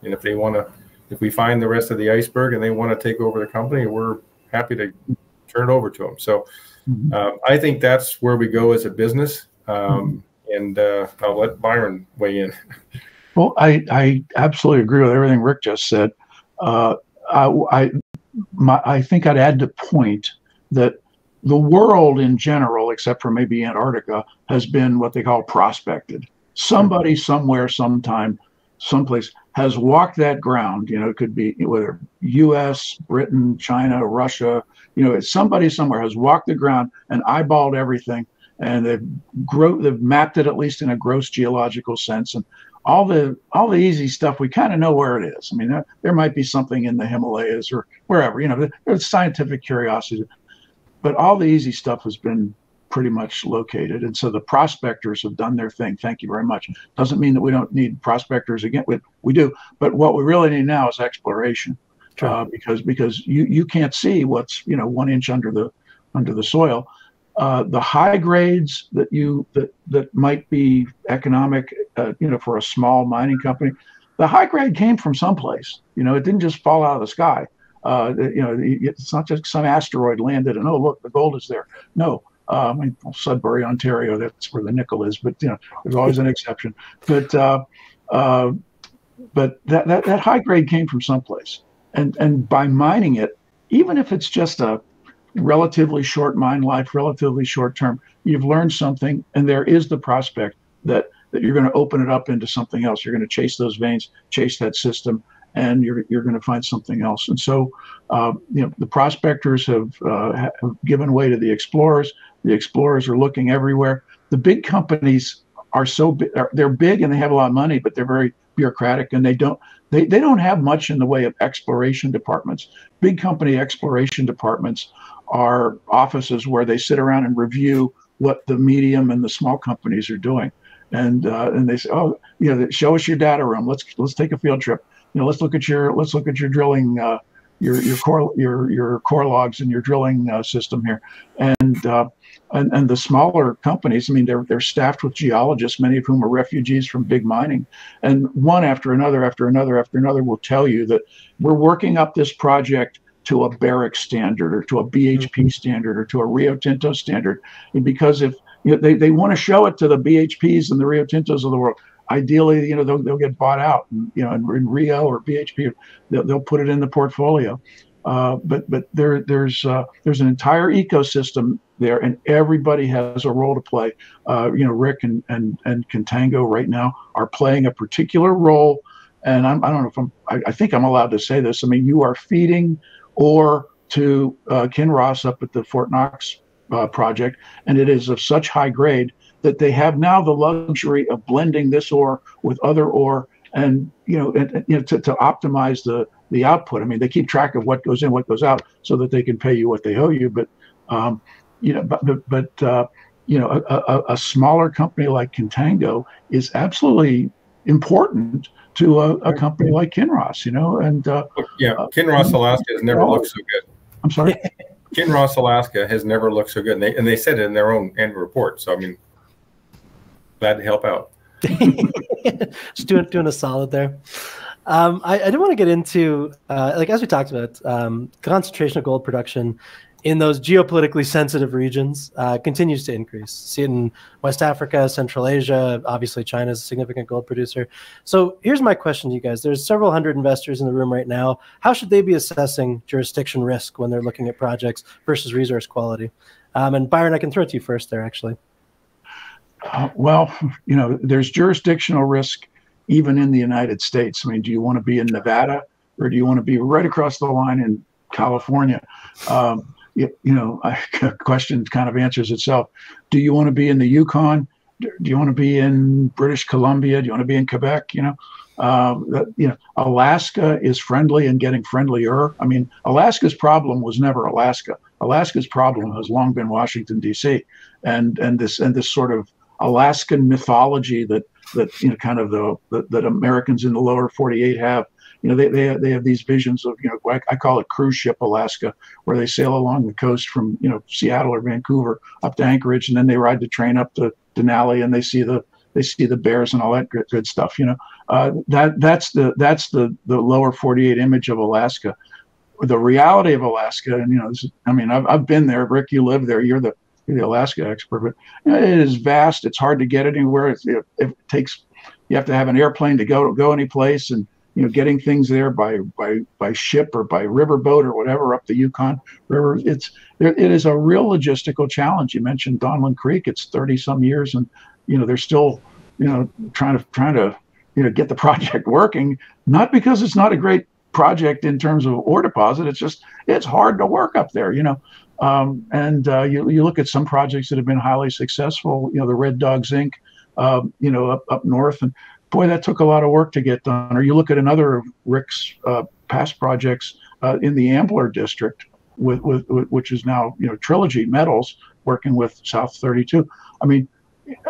if we find the rest of the iceberg and they want to take over the company, we're happy to turn it over to them. So I think that's where we go as a business. And I'll let Byron weigh in. Well, I absolutely agree with everything Rick just said. I think I'd add the point that the world in general, except for maybe Antarctica, has been what they call prospected. Somebody, somewhere, sometime, someplace has walked that ground. It could be whether U.S., Britain, China, Russia. Somebody somewhere has walked the ground and eyeballed everything, and they've mapped it at least in a gross geological sense. And all the easy stuff, we kind of know where it is. I mean, there might be something in the Himalayas or wherever. There's scientific curiosity. But all the easy stuff has been pretty much located. And so the prospectors have done their thing. Thank you very much. Doesn't mean that we don't need prospectors again. We do. But what we really need now is exploration. Because you can't see what's 1 inch under the soil. The high grades that might be economic, for a small mining company, the high grade came from someplace. It didn't just fall out of the sky. It's not just some asteroid landed and, oh, look, the gold is there. No, Sudbury, Ontario, that's where the nickel is, but there's always an exception. But that high grade came from someplace, and by mining it, even if it's just a relatively short mine life, relatively short term, you've learned something, and there is the prospect that you're going to open it up into something else. You're going to chase those veins, chase that system, and you're going to find something else. And so, the prospectors have given way to the explorers. The explorers are looking everywhere. The big companies are so big; they're big and they have a lot of money, but they're very bureaucratic, and they don't have much in the way of exploration departments. Big company exploration departments are offices where they sit around and review what the medium and the small companies are doing, and they say, oh, show us your data room. Let's take a field trip. Let's look at your drilling, your core logs and your drilling system here, and the smaller companies. I mean, they're staffed with geologists, many of whom are refugees from big mining, and one after another will tell you that we're working up this project to a Barrick standard or to a BHP standard or to a Rio Tinto standard, and because if they want to show it to the BHPs and the Rio Tintos of the world. Ideally, they'll get bought out, and, in Rio or BHP, they'll put it in the portfolio. But there's an entire ecosystem there, and everybody has a role to play. Rick and Contango right now are playing a particular role, and I don't know if I think I'm allowed to say this. I mean, you are feeding ore to Kinross up at the Fort Knox project, and it is of such high grade that they have now the luxury of blending this ore with other ore, and to optimize the output. I mean, they keep track of what goes in, what goes out, so that they can pay you what they owe you. But a smaller company like Contango is absolutely important to a company like Kinross, you know, and yeah, Kinross Alaska has never looked so good. I'm sorry. Kinross Alaska has never looked so good, and they said it in their own annual report. So I mean, glad to help out. Just doing a solid there. I do want to get into like as we talked about, concentration of gold production in those geopolitically sensitive regions continues to increase. See it in West Africa, Central Asia. Obviously, China is a significant gold producer. So here's my question to you guys. There's several hundred investors in the room right now. How should they be assessing jurisdiction risk when they're looking at projects versus resource quality? And Byron, I can throw it to you first there, actually. Well, you know, there's jurisdictional risk even in the United States. I mean, do you want to be in Nevada or do you want to be right across the line in California? You know, a question kind of answers itself. Do you want to be in the Yukon? Do you want to be in British Columbia? Do you want to be in Quebec? You know, Alaska is friendly and getting friendlier. I mean, Alaska's problem was never Alaska. Alaska's problem has long been Washington, D.C. and this sort of Alaskan mythology that you know, kind of that Americans in the lower 48 have. You know, they have these visions of, you know, I call it cruise ship Alaska, where they sail along the coast from, you know, Seattle or Vancouver up to Anchorage, and then they ride the train up to Denali, and they see the bears and all that good stuff. You know, that's the lower 48 image of Alaska. The reality of Alaska, and you know, I mean, I've been there. Rick, you live there. You're the Alaska expert, but you know, it is vast. It's hard to get anywhere. It takes, you have to have an airplane to go any place, and you know, getting things there by ship or by riverboat or whatever up the Yukon River. It is a real logistical challenge. You mentioned Donlin Creek. It's 30 some years, and you know, they're still, you know, trying to you know, get the project working. Not because it's not a great project in terms of ore deposit. It's just, it's hard to work up there, you know. You look at some projects that have been highly successful, you know, the Red Dog Zinc, you know, up north, and boy, that took a lot of work to get done. Or you look at another of Rick's past projects in the Ambler district, which is now, you know, Trilogy Metals, working with South 32. I mean,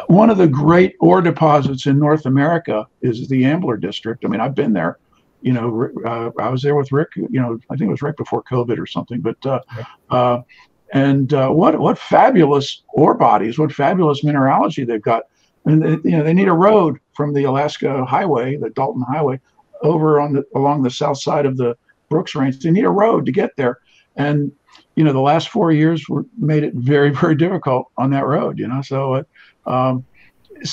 one of the great ore deposits in North America is the Ambler district. I mean, I've been there. You know, I was there with Rick. You know, I think it was right before COVID or something. But what fabulous ore bodies, what fabulous mineralogy they've got. And you know, they need a road from the Alaska Highway, the Dalton Highway, over along the south side of the Brooks Range. They need a road to get there, and you know, the last 4 years made it very, very difficult on that road. You know, so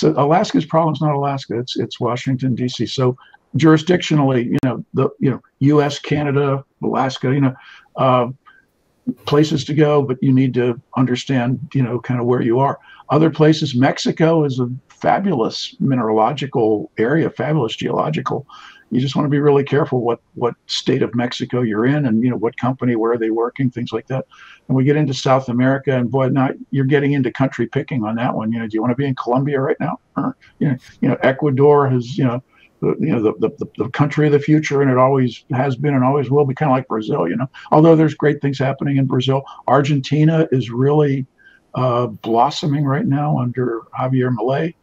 Alaska's problem is not Alaska; it's Washington, D.C. So jurisdictionally, you know, U.S., Canada, Alaska, you know, places to go, but you need to understand, you know, kind of where you are. Other places, Mexico is a fabulous mineralogical area, fabulous geological. You just want to be really careful what state of Mexico you're in, and you know, what company, where are they working, things like that. And we get into South America, and boy, now you're getting into country picking on that one. You know, do you want to be in Colombia right now? Or, you know, Ecuador has, you know, the country of the future, and it always has been and always will be, kind of like Brazil, you know. Although there's great things happening in Brazil, Argentina is really blossoming right now under Javier Milei.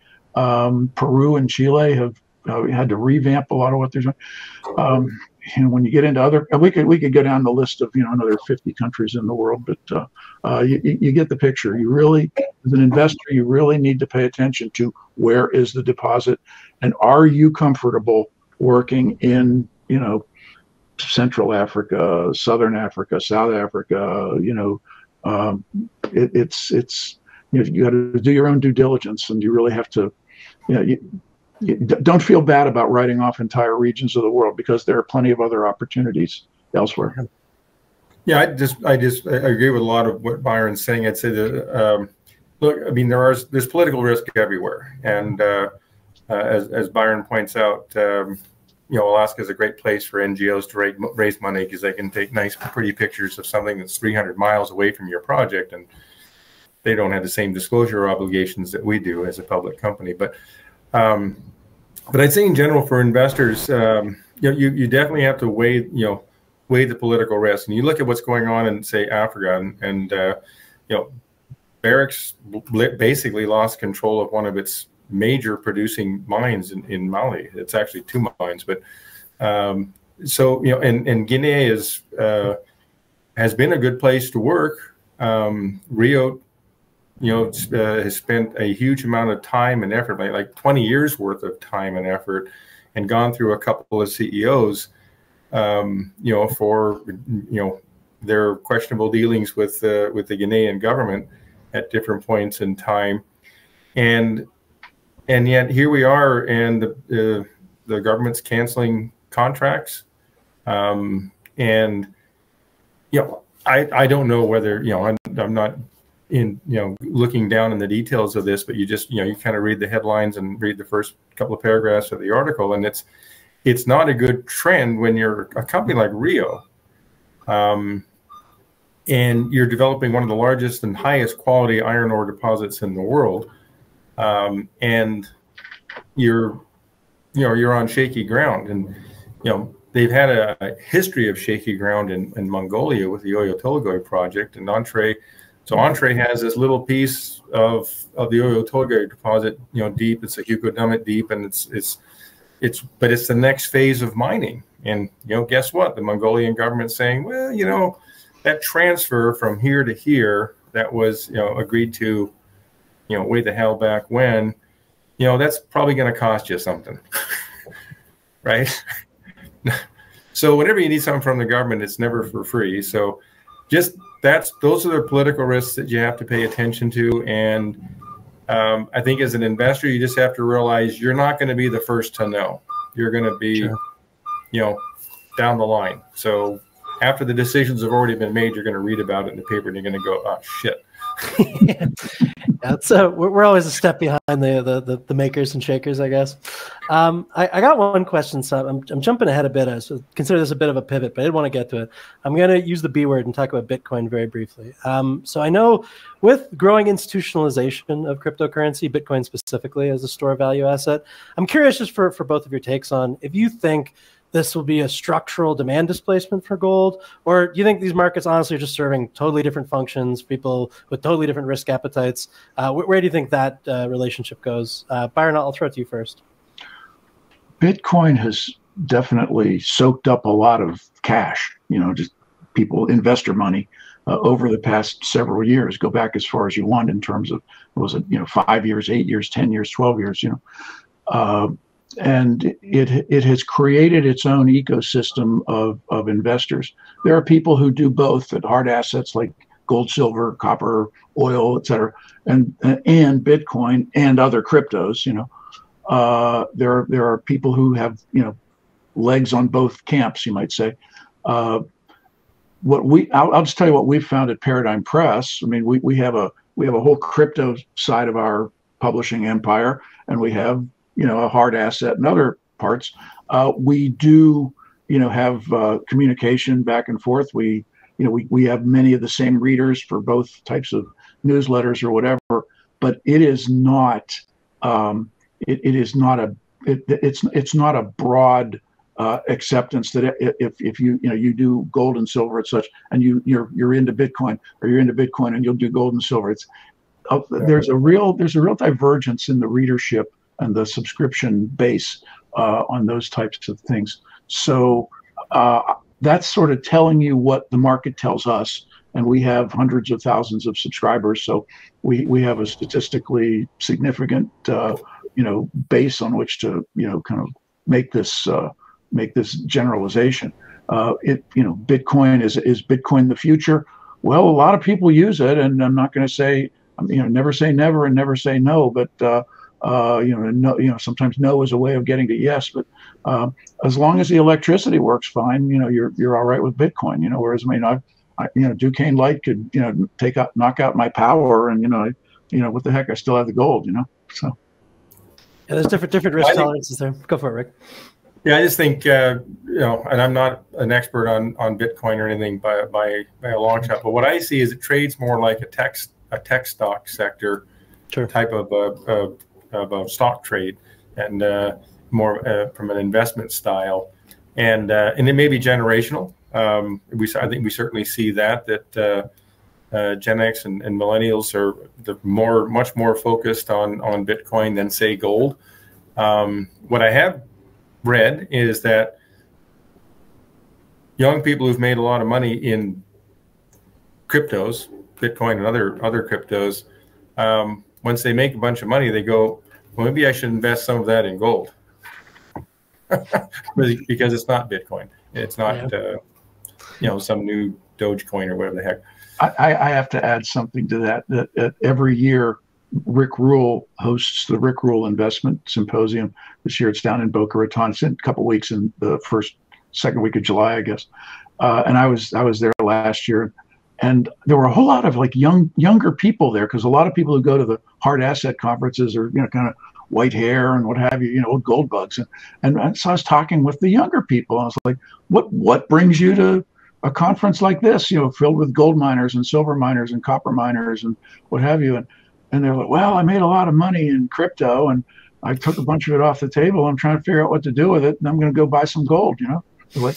Peru and Chile have had to revamp a lot of what they're doing. And when you get into other, we could go down the list of, you know, another 50 countries in the world, but you get the picture. You really, as an investor, you really need to pay attention to where is the deposit, and are you comfortable working in, you know, Central Africa, Southern Africa, South Africa. You know, it's you know, you got to do your own due diligence, and you really have to, you know, you don't feel bad about writing off entire regions of the world, because there are plenty of other opportunities elsewhere. Yeah, I agree with a lot of what Byron's saying. I'd say that look, I mean, there's political risk everywhere, and as Byron points out, you know, Alaska is a great place for NGOs to raise money, because they can take nice, pretty pictures of something that's 300 miles away from your project, and they don't have the same disclosure obligations that we do as a public company. But I'd say in general for investors, you know, you definitely have to weigh the political risk. And you look at what's going on in, say, Africa, and you know, Barrick's basically lost control of one of its major producing mines in Mali. It's actually 2 mines, but so and Guinea is has been a good place to work. Rio, has spent a huge amount of time and effort, like 20 years worth of time and effort, and gone through a couple of CEOs, for their questionable dealings with the Ghanaian government at different points in time, and yet here we are, and the government's canceling contracts, and I don't know whether I'm not in looking down in the details of this, but you just you kind of read the headlines and read the first couple of paragraphs of the article, and it's not a good trend when you're a company like Rio, and you're developing one of the largest and highest quality iron ore deposits in the world, and you're on shaky ground, and they've had a history of shaky ground in Mongolia with the Oyu Tolgoi project and Entrée. So Entrée has this little piece of the Oyu Tolgoi deposit, deep. It's a Hugo-Dummit deep, and it's the next phase of mining. And guess what? The Mongolian government's saying, well, that transfer from here to here that was agreed to, way the hell back when, that's probably going to cost you something, right? So whenever you need something from the government, it's never for free. So those are the political risks that you have to pay attention to. And I think as an investor, you just have to realize you're not going to be the first to know. You're going to be, down the line. So after the decisions have already been made, you're going to read about it in the paper, and you're going to go, oh, shit. So we're always a step behind the makers and shakers, I guess. I got one question, so I'm jumping ahead a bit. So consider this a bit of a pivot, but I did want to get to it. I'm going to use the B word and talk about Bitcoin very briefly. So I know with growing institutionalization of cryptocurrency, Bitcoin specifically as a store value asset, I'm curious just for both of your takes on if you think this will be a structural demand displacement for gold, or do you think these markets honestly are just serving totally different functions, people with totally different risk appetites? Where do you think that relationship goes? Byron, I'll throw it to you first. Bitcoin has definitely soaked up a lot of cash, just investor money over the past several years. Go back as far as you want in terms of, what was it, 5 years, 8 years, 10 years, 12 years, and it has created its own ecosystem of investors. There are people who do both at hard assets like gold, silver, copper, oil, et cetera, and Bitcoin and other cryptos. There are people who have legs on both camps, you might say. I'll just tell you what we've found at Paradigm Press. I mean, we have a whole crypto side of our publishing empire, and we have a hard asset and other parts. We do, have communication back and forth. We have many of the same readers for both types of newsletters or whatever. But it is not. It's not a broad acceptance that if you do gold and silver and such, and you're into Bitcoin, or you're into Bitcoin and you'll do gold and silver. There's a real divergence in the readership and the subscription base on those types of things. So that's sort of telling you what the market tells us. And we have hundreds of thousands of subscribers. So we have a statistically significant, base on which to, kind of make this generalization. Bitcoin is Bitcoin the future? Well, a lot of people use it, and I'm not going to say, never say never and never say no, but no, sometimes no is a way of getting to yes, but as long as the electricity works fine, you're all right with Bitcoin. Whereas Duquesne Light could knock out my power, and what the heck, I still have the gold. So yeah, there's different risk tolerances there. Go for it, Rick. Yeah, I just think and I'm not an expert on Bitcoin or anything by a long shot, but what I see is it trades more like a tech stock sector type of a stock trade, and more from an investment style, and it may be generational. I think we certainly see that Gen X and millennials are much more focused on Bitcoin than say gold. What I have read is that young people who've made a lot of money in cryptos, Bitcoin and other cryptos, once they make a bunch of money, they go, well, maybe I should invest some of that in gold. Because it's not Bitcoin. It's not, some new Dogecoin or whatever the heck. I have to add something to that every year, Rick Rule hosts the Rick Rule Investment Symposium. This year it's down in Boca Raton. It's in a couple of weeks in the second week of July, I guess. And I was there last year, and there were a whole lot of like younger people there, because a lot of people who go to the hard asset conferences are kind of white hair and what have you, gold bugs. And so I was talking with the younger people. And I was like, what brings you to a conference like this, filled with gold miners and silver miners and copper miners and what have you? And they're like, well, I made a lot of money in crypto and I took a bunch of it off the table. I'm trying to figure out what to do with it, and I'm going to go buy some gold. Like,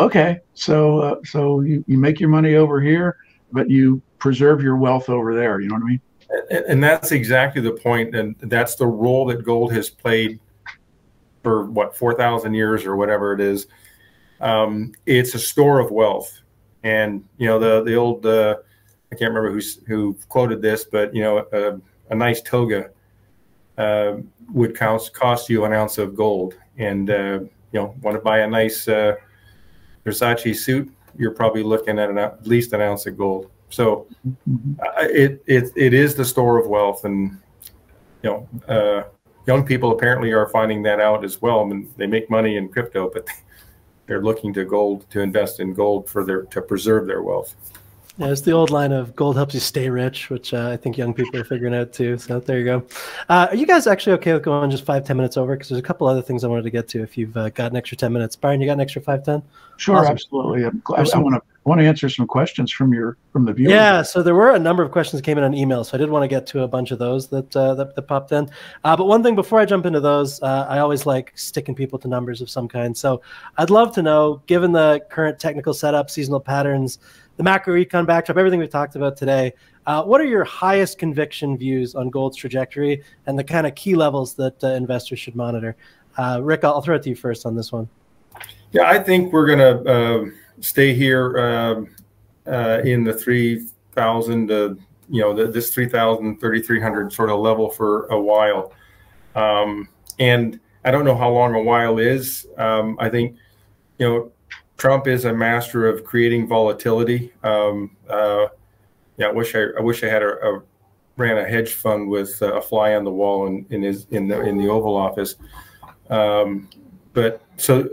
okay, so you make your money over here, but you preserve your wealth over there. You know what I mean? And that's exactly the point, and that's the role that gold has played for 4,000 years or whatever it is. It's a store of wealth, and the old I can't remember who quoted this, but a nice toga would cost you an ounce of gold, and want to buy a nice Versace suit, you're probably looking at least an ounce of gold. So it is the store of wealth, and young people apparently are finding that out as well. I mean, they make money in crypto, but they're looking to invest in gold to preserve their wealth. Yeah, it's the old line of gold helps you stay rich, which I think young people are figuring out too. So there you go. Are you guys actually okay with going just 5-10 minutes over? Because there's a couple other things I wanted to get to. If you've got an extra 10 minutes, Byron, you got an extra 5-10? Sure, awesome. Absolutely. I want to answer some questions from the viewers. Yeah, so there were a number of questions that came in on email, so I did want to get to a bunch of those that popped in. But one thing before I jump into those, I always like sticking people to numbers of some kind. So I'd love to know, given the current technical setup, seasonal patterns, the macro econ backdrop, everything we've talked about today, what are your highest conviction views on gold's trajectory and the kind of key levels that investors should monitor? Rick, I'll throw it to you first on this one. Yeah, I think we're going to stay here in the 3,000 to this 3,000, 3,300 sort of level for a while, and I don't know how long a while is. I think Trump is a master of creating volatility. I wish I had ran a hedge fund with a fly on the wall in the Oval Office. But so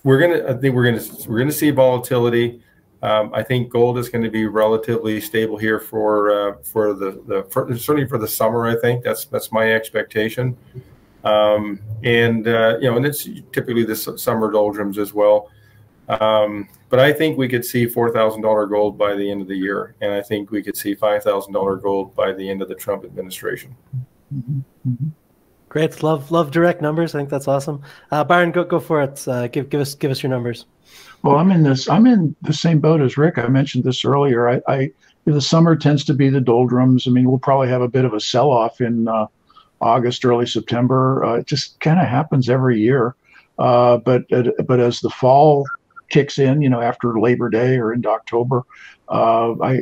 I think we're gonna see volatility. I think gold is going to be relatively stable here for certainly for the summer. I think that's my expectation. And it's typically the summer doldrums as well. But I think we could see $4,000 gold by the end of the year, and I think we could see $5,000 gold by the end of the Trump administration. Great, love direct numbers. I think that's awesome. Byron, go for it. Give us your numbers. Well, I'm in the same boat as Rick. I mentioned this earlier. The summer tends to be the doldrums. I mean, we'll probably have a bit of a sell-off in August, early September. It just kind of happens every year. But as the fall kicks in, after Labor Day or into October, I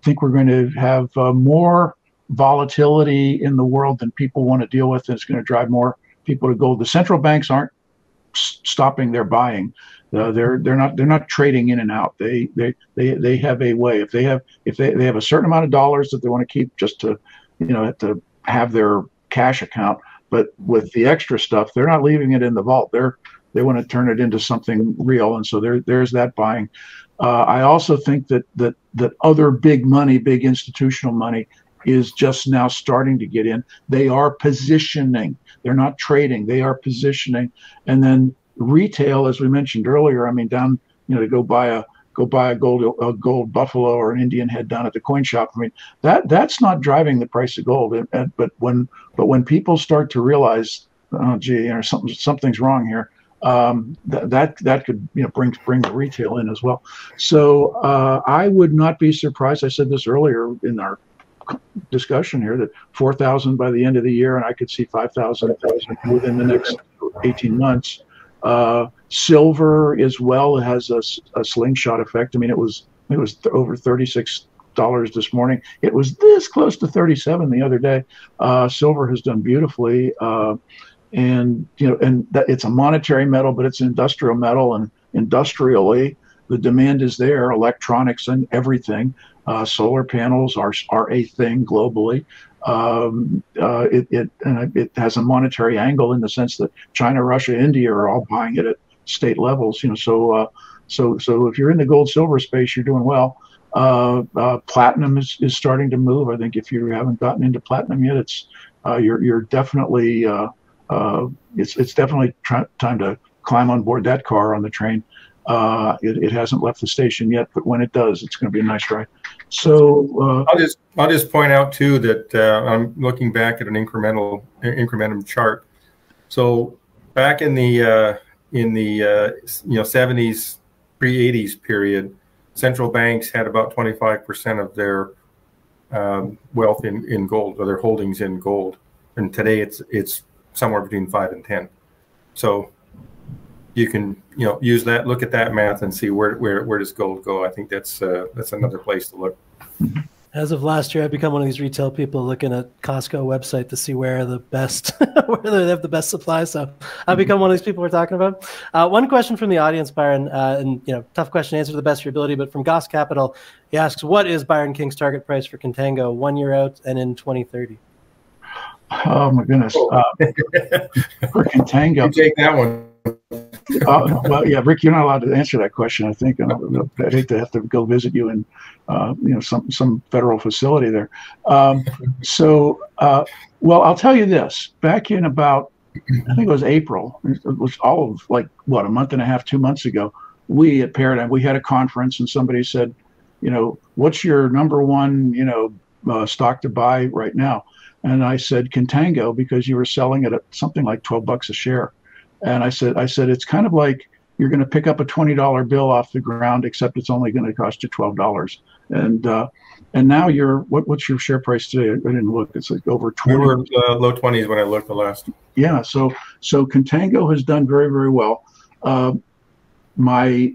think we're going to have more volatility in the world than people want to deal with, and it's going to drive more people to gold. The central banks aren't stopping their buying. They're not trading in and out. They have a way. If they have a certain amount of dollars that they want to keep just to to have their cash account, but with the extra stuff, they're not leaving it in the vault. They want to turn it into something real, and so there's that buying. I also think that other big money, big institutional money, is just now starting to get in. They are positioning. They're not trading. They are positioning. And then retail, as we mentioned earlier, I mean, down to go buy a gold buffalo or an Indian head down at the coin shop. I mean, that's not driving the price of gold. But when people start to realize, oh gee, something's wrong here, that could bring the retail in as well. So I would not be surprised. I said this earlier in our discussion here that 4,000 by the end of the year, and I could see 5,000 within the next 18 months. Silver as well has a slingshot effect. I mean, it was over $36 this morning. It was this close to 37 the other day. Silver has done beautifully, and that it's a monetary metal, but it's an industrial metal, and industrially the demand is there. Electronics and everything. Solar panels are a thing globally. It has a monetary angle in the sense that China, Russia, India are all buying it at state levels. So if you're in the gold silver space, you're doing well. Platinum is starting to move. I think if you haven't gotten into platinum yet, you're definitely it's definitely time to climb on board that car on the train. It hasn't left the station yet, but when it does, it's going to be a nice ride. So I'll just point out too that I'm looking back at an incrementum chart. So back in the 70s, pre-80s period, central banks had about 25% of their wealth in gold, or their holdings in gold, and today it's somewhere between 5 and 10. So you can use that, look at that math, and see where does gold go. I think that's another place to look. As of last year, I've become one of these retail people looking at Costco website to see where the best, where they have the best supply. So I've become one of these people we're talking about. One question from the audience, Byron, and tough question to answer to the best of your ability, but from Goss Capital, he asks, what is Byron King's target price for Contango 1 year out and in 2030? Oh my goodness, for Contango, you take that one. Well, yeah, Rick, you're not allowed to answer that question. I think I'd hate to have to go visit you in, some federal facility there. Well, I'll tell you this. Back in about, I think it was April. It was all of a month and a half, 2 months ago. We at Paradigm, we had a conference, and somebody said, what's your number one, stock to buy right now? And I said Contango, because you were selling it at something like $12 a share. And I said it's kind of like you're going to pick up a $20 bill off the ground, except it's only going to cost you $12. And now what's your share price today? I didn't look. It's like over 20. We were low 20s when I looked the last. Yeah. So Contango has done very, very well. My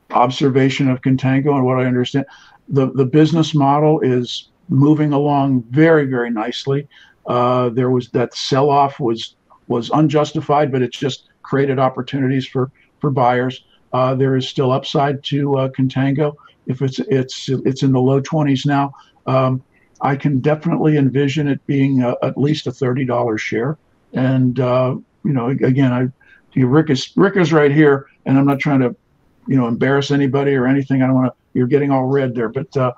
observation of Contango and what I understand, the business model is moving along very, very nicely. There was that sell-off was unjustified, but it's just created opportunities for buyers. There is still upside to Contango. If it's in the low 20s now, I can definitely envision it being at least a $30 share. And again, Rick is right here, and I'm not trying to embarrass anybody or anything. I don't want to. You're getting all red there, but the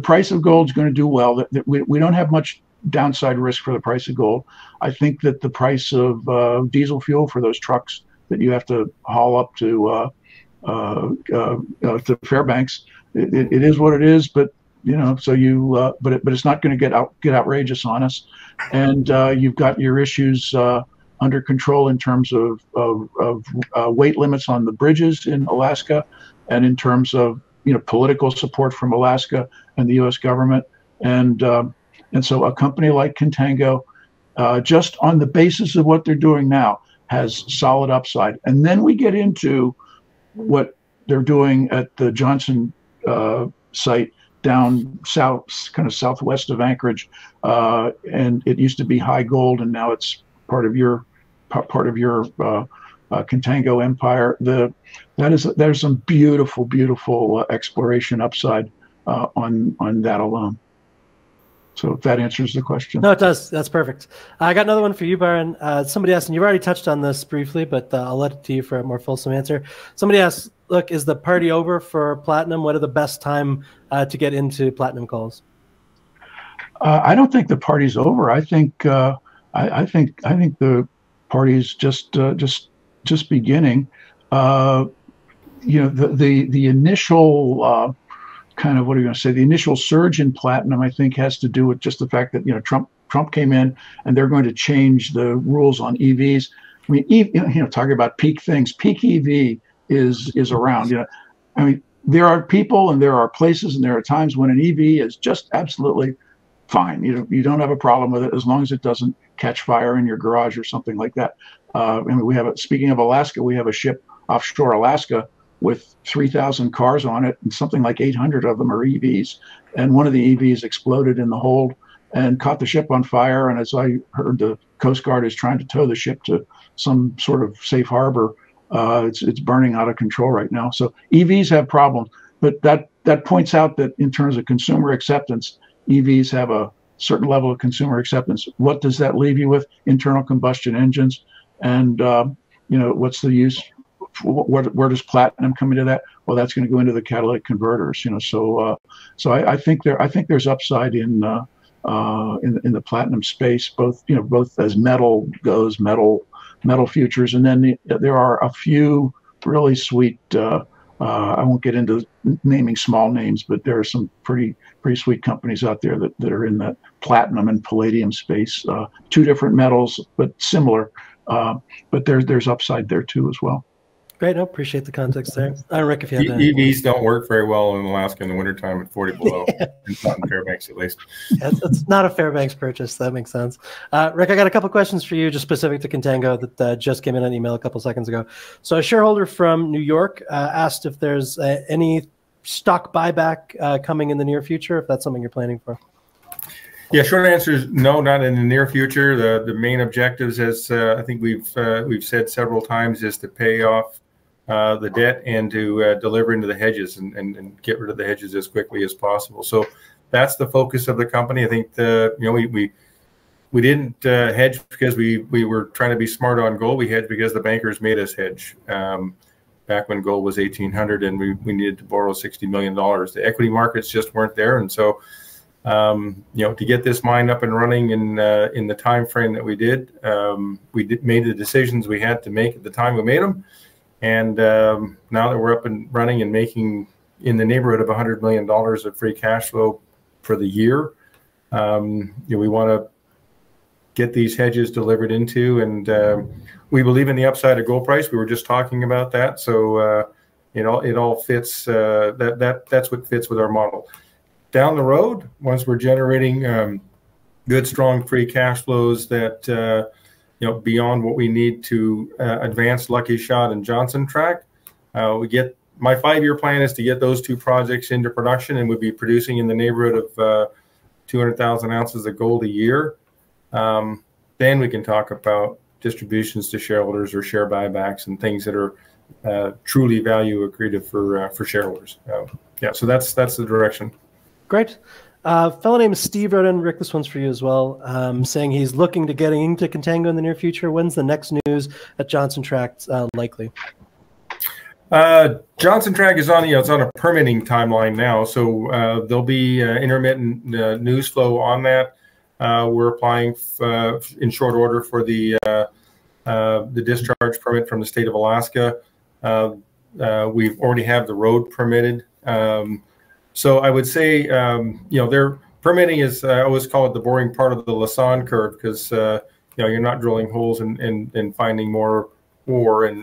price of gold is going to do well. We don't have much downside risk for the price of gold. I think that the price of diesel fuel for those trucks that you have to haul up to Fairbanks, it is what it is. But but it's not going to get outrageous on us. And you've got your issues under control in terms of weight limits on the bridges in Alaska, and in terms of political support from Alaska and the U.S. government, and so a company like Contango, just on the basis of what they're doing now, has solid upside. And then we get into what they're doing at the Johnson site down south, kind of southwest of Anchorage, and it used to be high gold, and now it's part of your Contango empire. There's some beautiful exploration upside on that alone. So if that answers the question. No, it does. That's perfect. I got another one for you, Byron. Somebody asked, and you've already touched on this briefly, but I'll let it to you for a more fulsome answer. Somebody asked, look, is the party over for platinum? What are the best time to get into platinum calls? I don't think the party's over. I think the party's just beginning. The initial kind of, what are you going to say? The initial surge in platinum, I think, has to do with just the fact that Trump Trump came in, and they're going to change the rules on EVs. I mean, talking about peak things, peak EV is around. I mean, there are people and there are places and there are times when an EV is just absolutely fine. You don't have a problem with it as long as it doesn't catch fire in your garage or something like that. I mean, speaking of Alaska, we have a ship offshore Alaska with 3,000 cars on it, and something like 800 of them are EVs. And one of the EVs exploded in the hold and caught the ship on fire. And as I heard, the Coast Guard is trying to tow the ship to some sort of safe harbor. It's burning out of control right now. So EVs have problems, but that points out that in terms of consumer acceptance, EVs have a certain level of consumer acceptance. What does that leave you with? Internal combustion engines, and what's the use? Where does platinum come into that? Well, that's going to go into the catalytic converters. So I think there's upside in the platinum space, both as metal goes, metal futures, and then there are a few really sweet. I won't get into naming small names, but there are some pretty sweet companies out there that are in that platinum and palladium space. Two different metals, but similar. But there's upside there too as well. Great. I appreciate the context there. I don't know, Rick, if you have EVs don't work very well in Alaska in the wintertime at 40 below. It's not in Fairbanks, at least. Yeah, it's not a Fairbanks purchase. That makes sense. Rick, I got a couple questions for you just specific to Contango that just came in an email a couple seconds ago. So a shareholder from New York asked if there's any stock buyback coming in the near future, if that's something you're planning for. Yeah, short answer is no, not in the near future. The main objectives, as I think we've said several times, is to pay off the debt and to deliver into the hedges and get rid of the hedges as quickly as possible. So that's the focus of the company. I think we didn't hedge because we were trying to be smart on gold. We hedged because the bankers made us hedge back when gold was 1,800 and we needed to borrow $60 million. The equity markets just weren't there, and so to get this mine up and running in the time frame that we did, made the decisions we had to make at the time we made them. And now that we're up and running and making in the neighborhood of $100 million of free cash flow for the year, we want to get these hedges delivered into, and we believe in the upside of gold price. We were just talking about that, so it all fits. That's what fits with our model. Down the road, once we're generating good, strong free cash flows that beyond what we need to advance Lucky Shot and Johnson Tract, my 5-year plan is to get those two projects into production, and we'd be producing in the neighborhood of 200,000 ounces of gold a year. Then we can talk about distributions to shareholders or share buybacks and things that are truly value accretive for shareholders. So that's the direction. Great. Fellow named Steve wrote in, Rick, this one's for you as well, saying he's looking to getting into Contango in the near future. When's the next news at Johnson Tract likely? Johnson Tract is on a permitting timeline now, so there'll be intermittent news flow on that. We're applying in short order for the discharge permit from the state of Alaska. We already have the road permitted. So I would say, their permitting is, I always call it the boring part of the Lassonde curve, because, you're not drilling holes and finding more ore.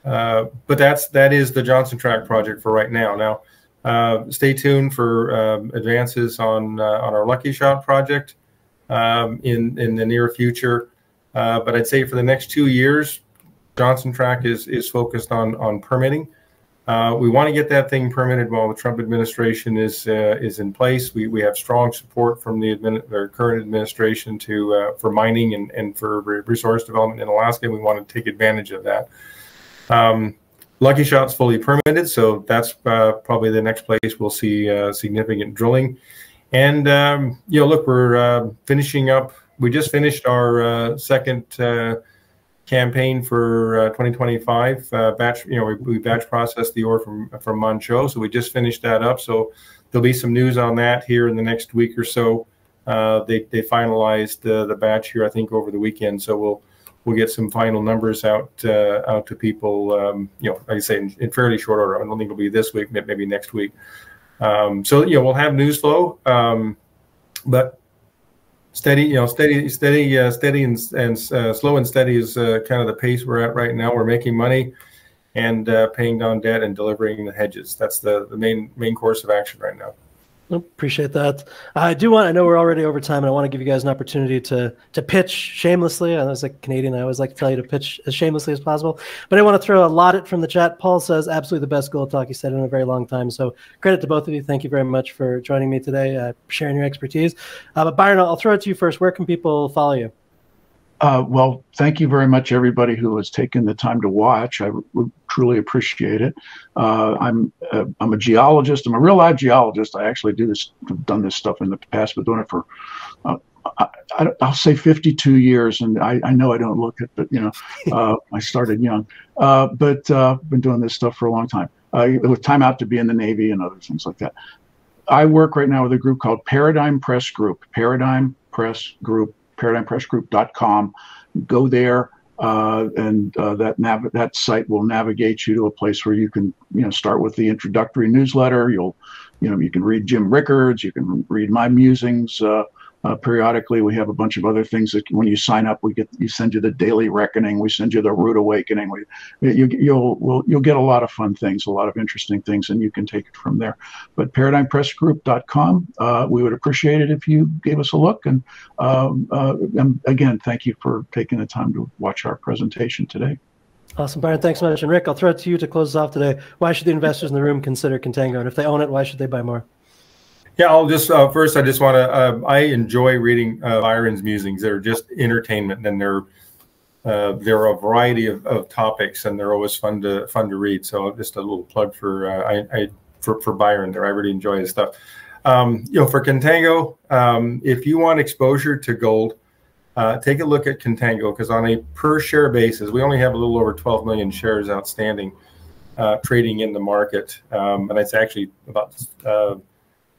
But that is the Johnson Tract project for right now. Now, stay tuned for advances on our Lucky Shot project in the near future. But I'd say for the next 2 years, Johnson Tract is focused on permitting. We want to get that thing permitted while the Trump administration is in place. We have strong support from the current administration for mining and for resource development in Alaska. We want to take advantage of that. Lucky Shot's fully permitted, so that's probably the next place we'll see significant drilling. And look, we're finishing up. We just finished our second campaign for 2025 batch. We batch processed the ore from Manh Choh, so we just finished that up. So there'll be some news on that here in the next week or so. They finalized the batch here, I think, over the weekend. So we'll get some final numbers out to people. Like I say, in fairly short order. I don't think it'll be this week, maybe next week. So we'll have news flow, but steady and slow and steady is kind of the pace we're at right now. We're making money and paying down debt and delivering the hedges. That's the main course of action right now. Appreciate that. I know we're already over time, and I want to give you guys an opportunity to pitch shamelessly. As a Canadian, I always like to tell you to pitch as shamelessly as possible. But I want to throw a lot from the chat. Paul says, absolutely the best gold talk he said in a very long time. So credit to both of you. Thank you very much for joining me today, sharing your expertise. But Byron, I'll throw it to you first. Where can people follow you? Well, thank you very much, everybody who has taken the time to watch. I truly appreciate it. I'm a geologist. I'm a real live geologist. I actually have done this stuff in the past, but doing it for, I'll say 52 years. And I know I don't look it, but I started young. But I've been doing this stuff for a long time. With time out to be in the Navy and other things like that. I work right now with a group called Paradigm Press Group. ParadigmPressGroup.com. Go there, and that site will navigate you to a place where you can start with the introductory newsletter. You can read Jim Rickards, you can read my musings. Periodically, we have a bunch of other things that when you sign up, you send you the Daily Reckoning, we send you the Root Awakening. You'll get a lot of fun things, a lot of interesting things, and you can take it from there. But ParadigmPressGroup.com, we would appreciate it if you gave us a look. And again, thank you for taking the time to watch our presentation today. Awesome, Byron. Thanks so much. And Rick, I'll throw it to you to close us off today. Why should the investors in the room consider Contango? And if they own it, why should they buy more? Yeah, I'll just first. I just want to. I enjoy reading Byron's musings. They're just entertainment, and they're a variety of topics, and they're always fun to read. So just a little plug for for Byron there. I really enjoy his stuff. For Contango, if you want exposure to gold, take a look at Contango, because on a per share basis, we only have a little over 12 million shares outstanding, trading in the market, and it's actually about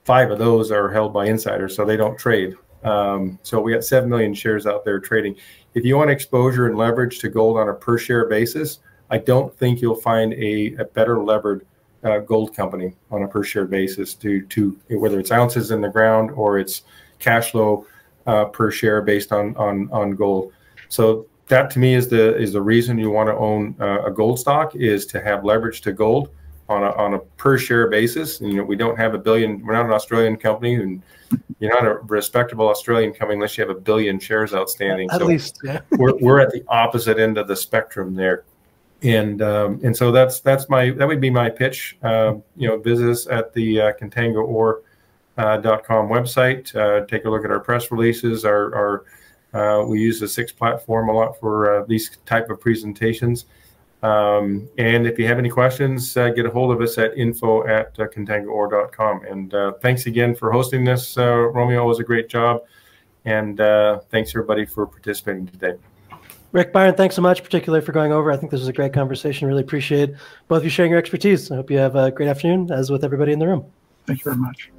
5 of those are held by insiders, so they don't trade. So we got 7 million shares out there trading. If you want exposure and leverage to gold on a per share basis, I don't think you'll find a better levered gold company on a per share basis to whether it's ounces in the ground or it's cash flow per share based on gold. So that to me is the reason you want to own a gold stock, is to have leverage to gold on a per share basis. And, we don't have a billion. We're not an Australian company, and you're not a respectable Australian company unless you have 1 billion shares outstanding. At least, yeah. we're at the opposite end of the spectrum there, and so that would be my pitch. Visit us at the ContangoOre.com website. Take a look at our press releases. We use the SIX platform a lot for these type of presentations. And if you have any questions, get a hold of us at info@ContangoOre.com. And thanks again for hosting this, Romeo. It was a great job. And thanks, everybody, for participating today. Rick, Byron, thanks so much, particularly for going over. I think this was a great conversation. Really appreciate both of you sharing your expertise. I hope you have a great afternoon, as with everybody in the room. Thank you very much.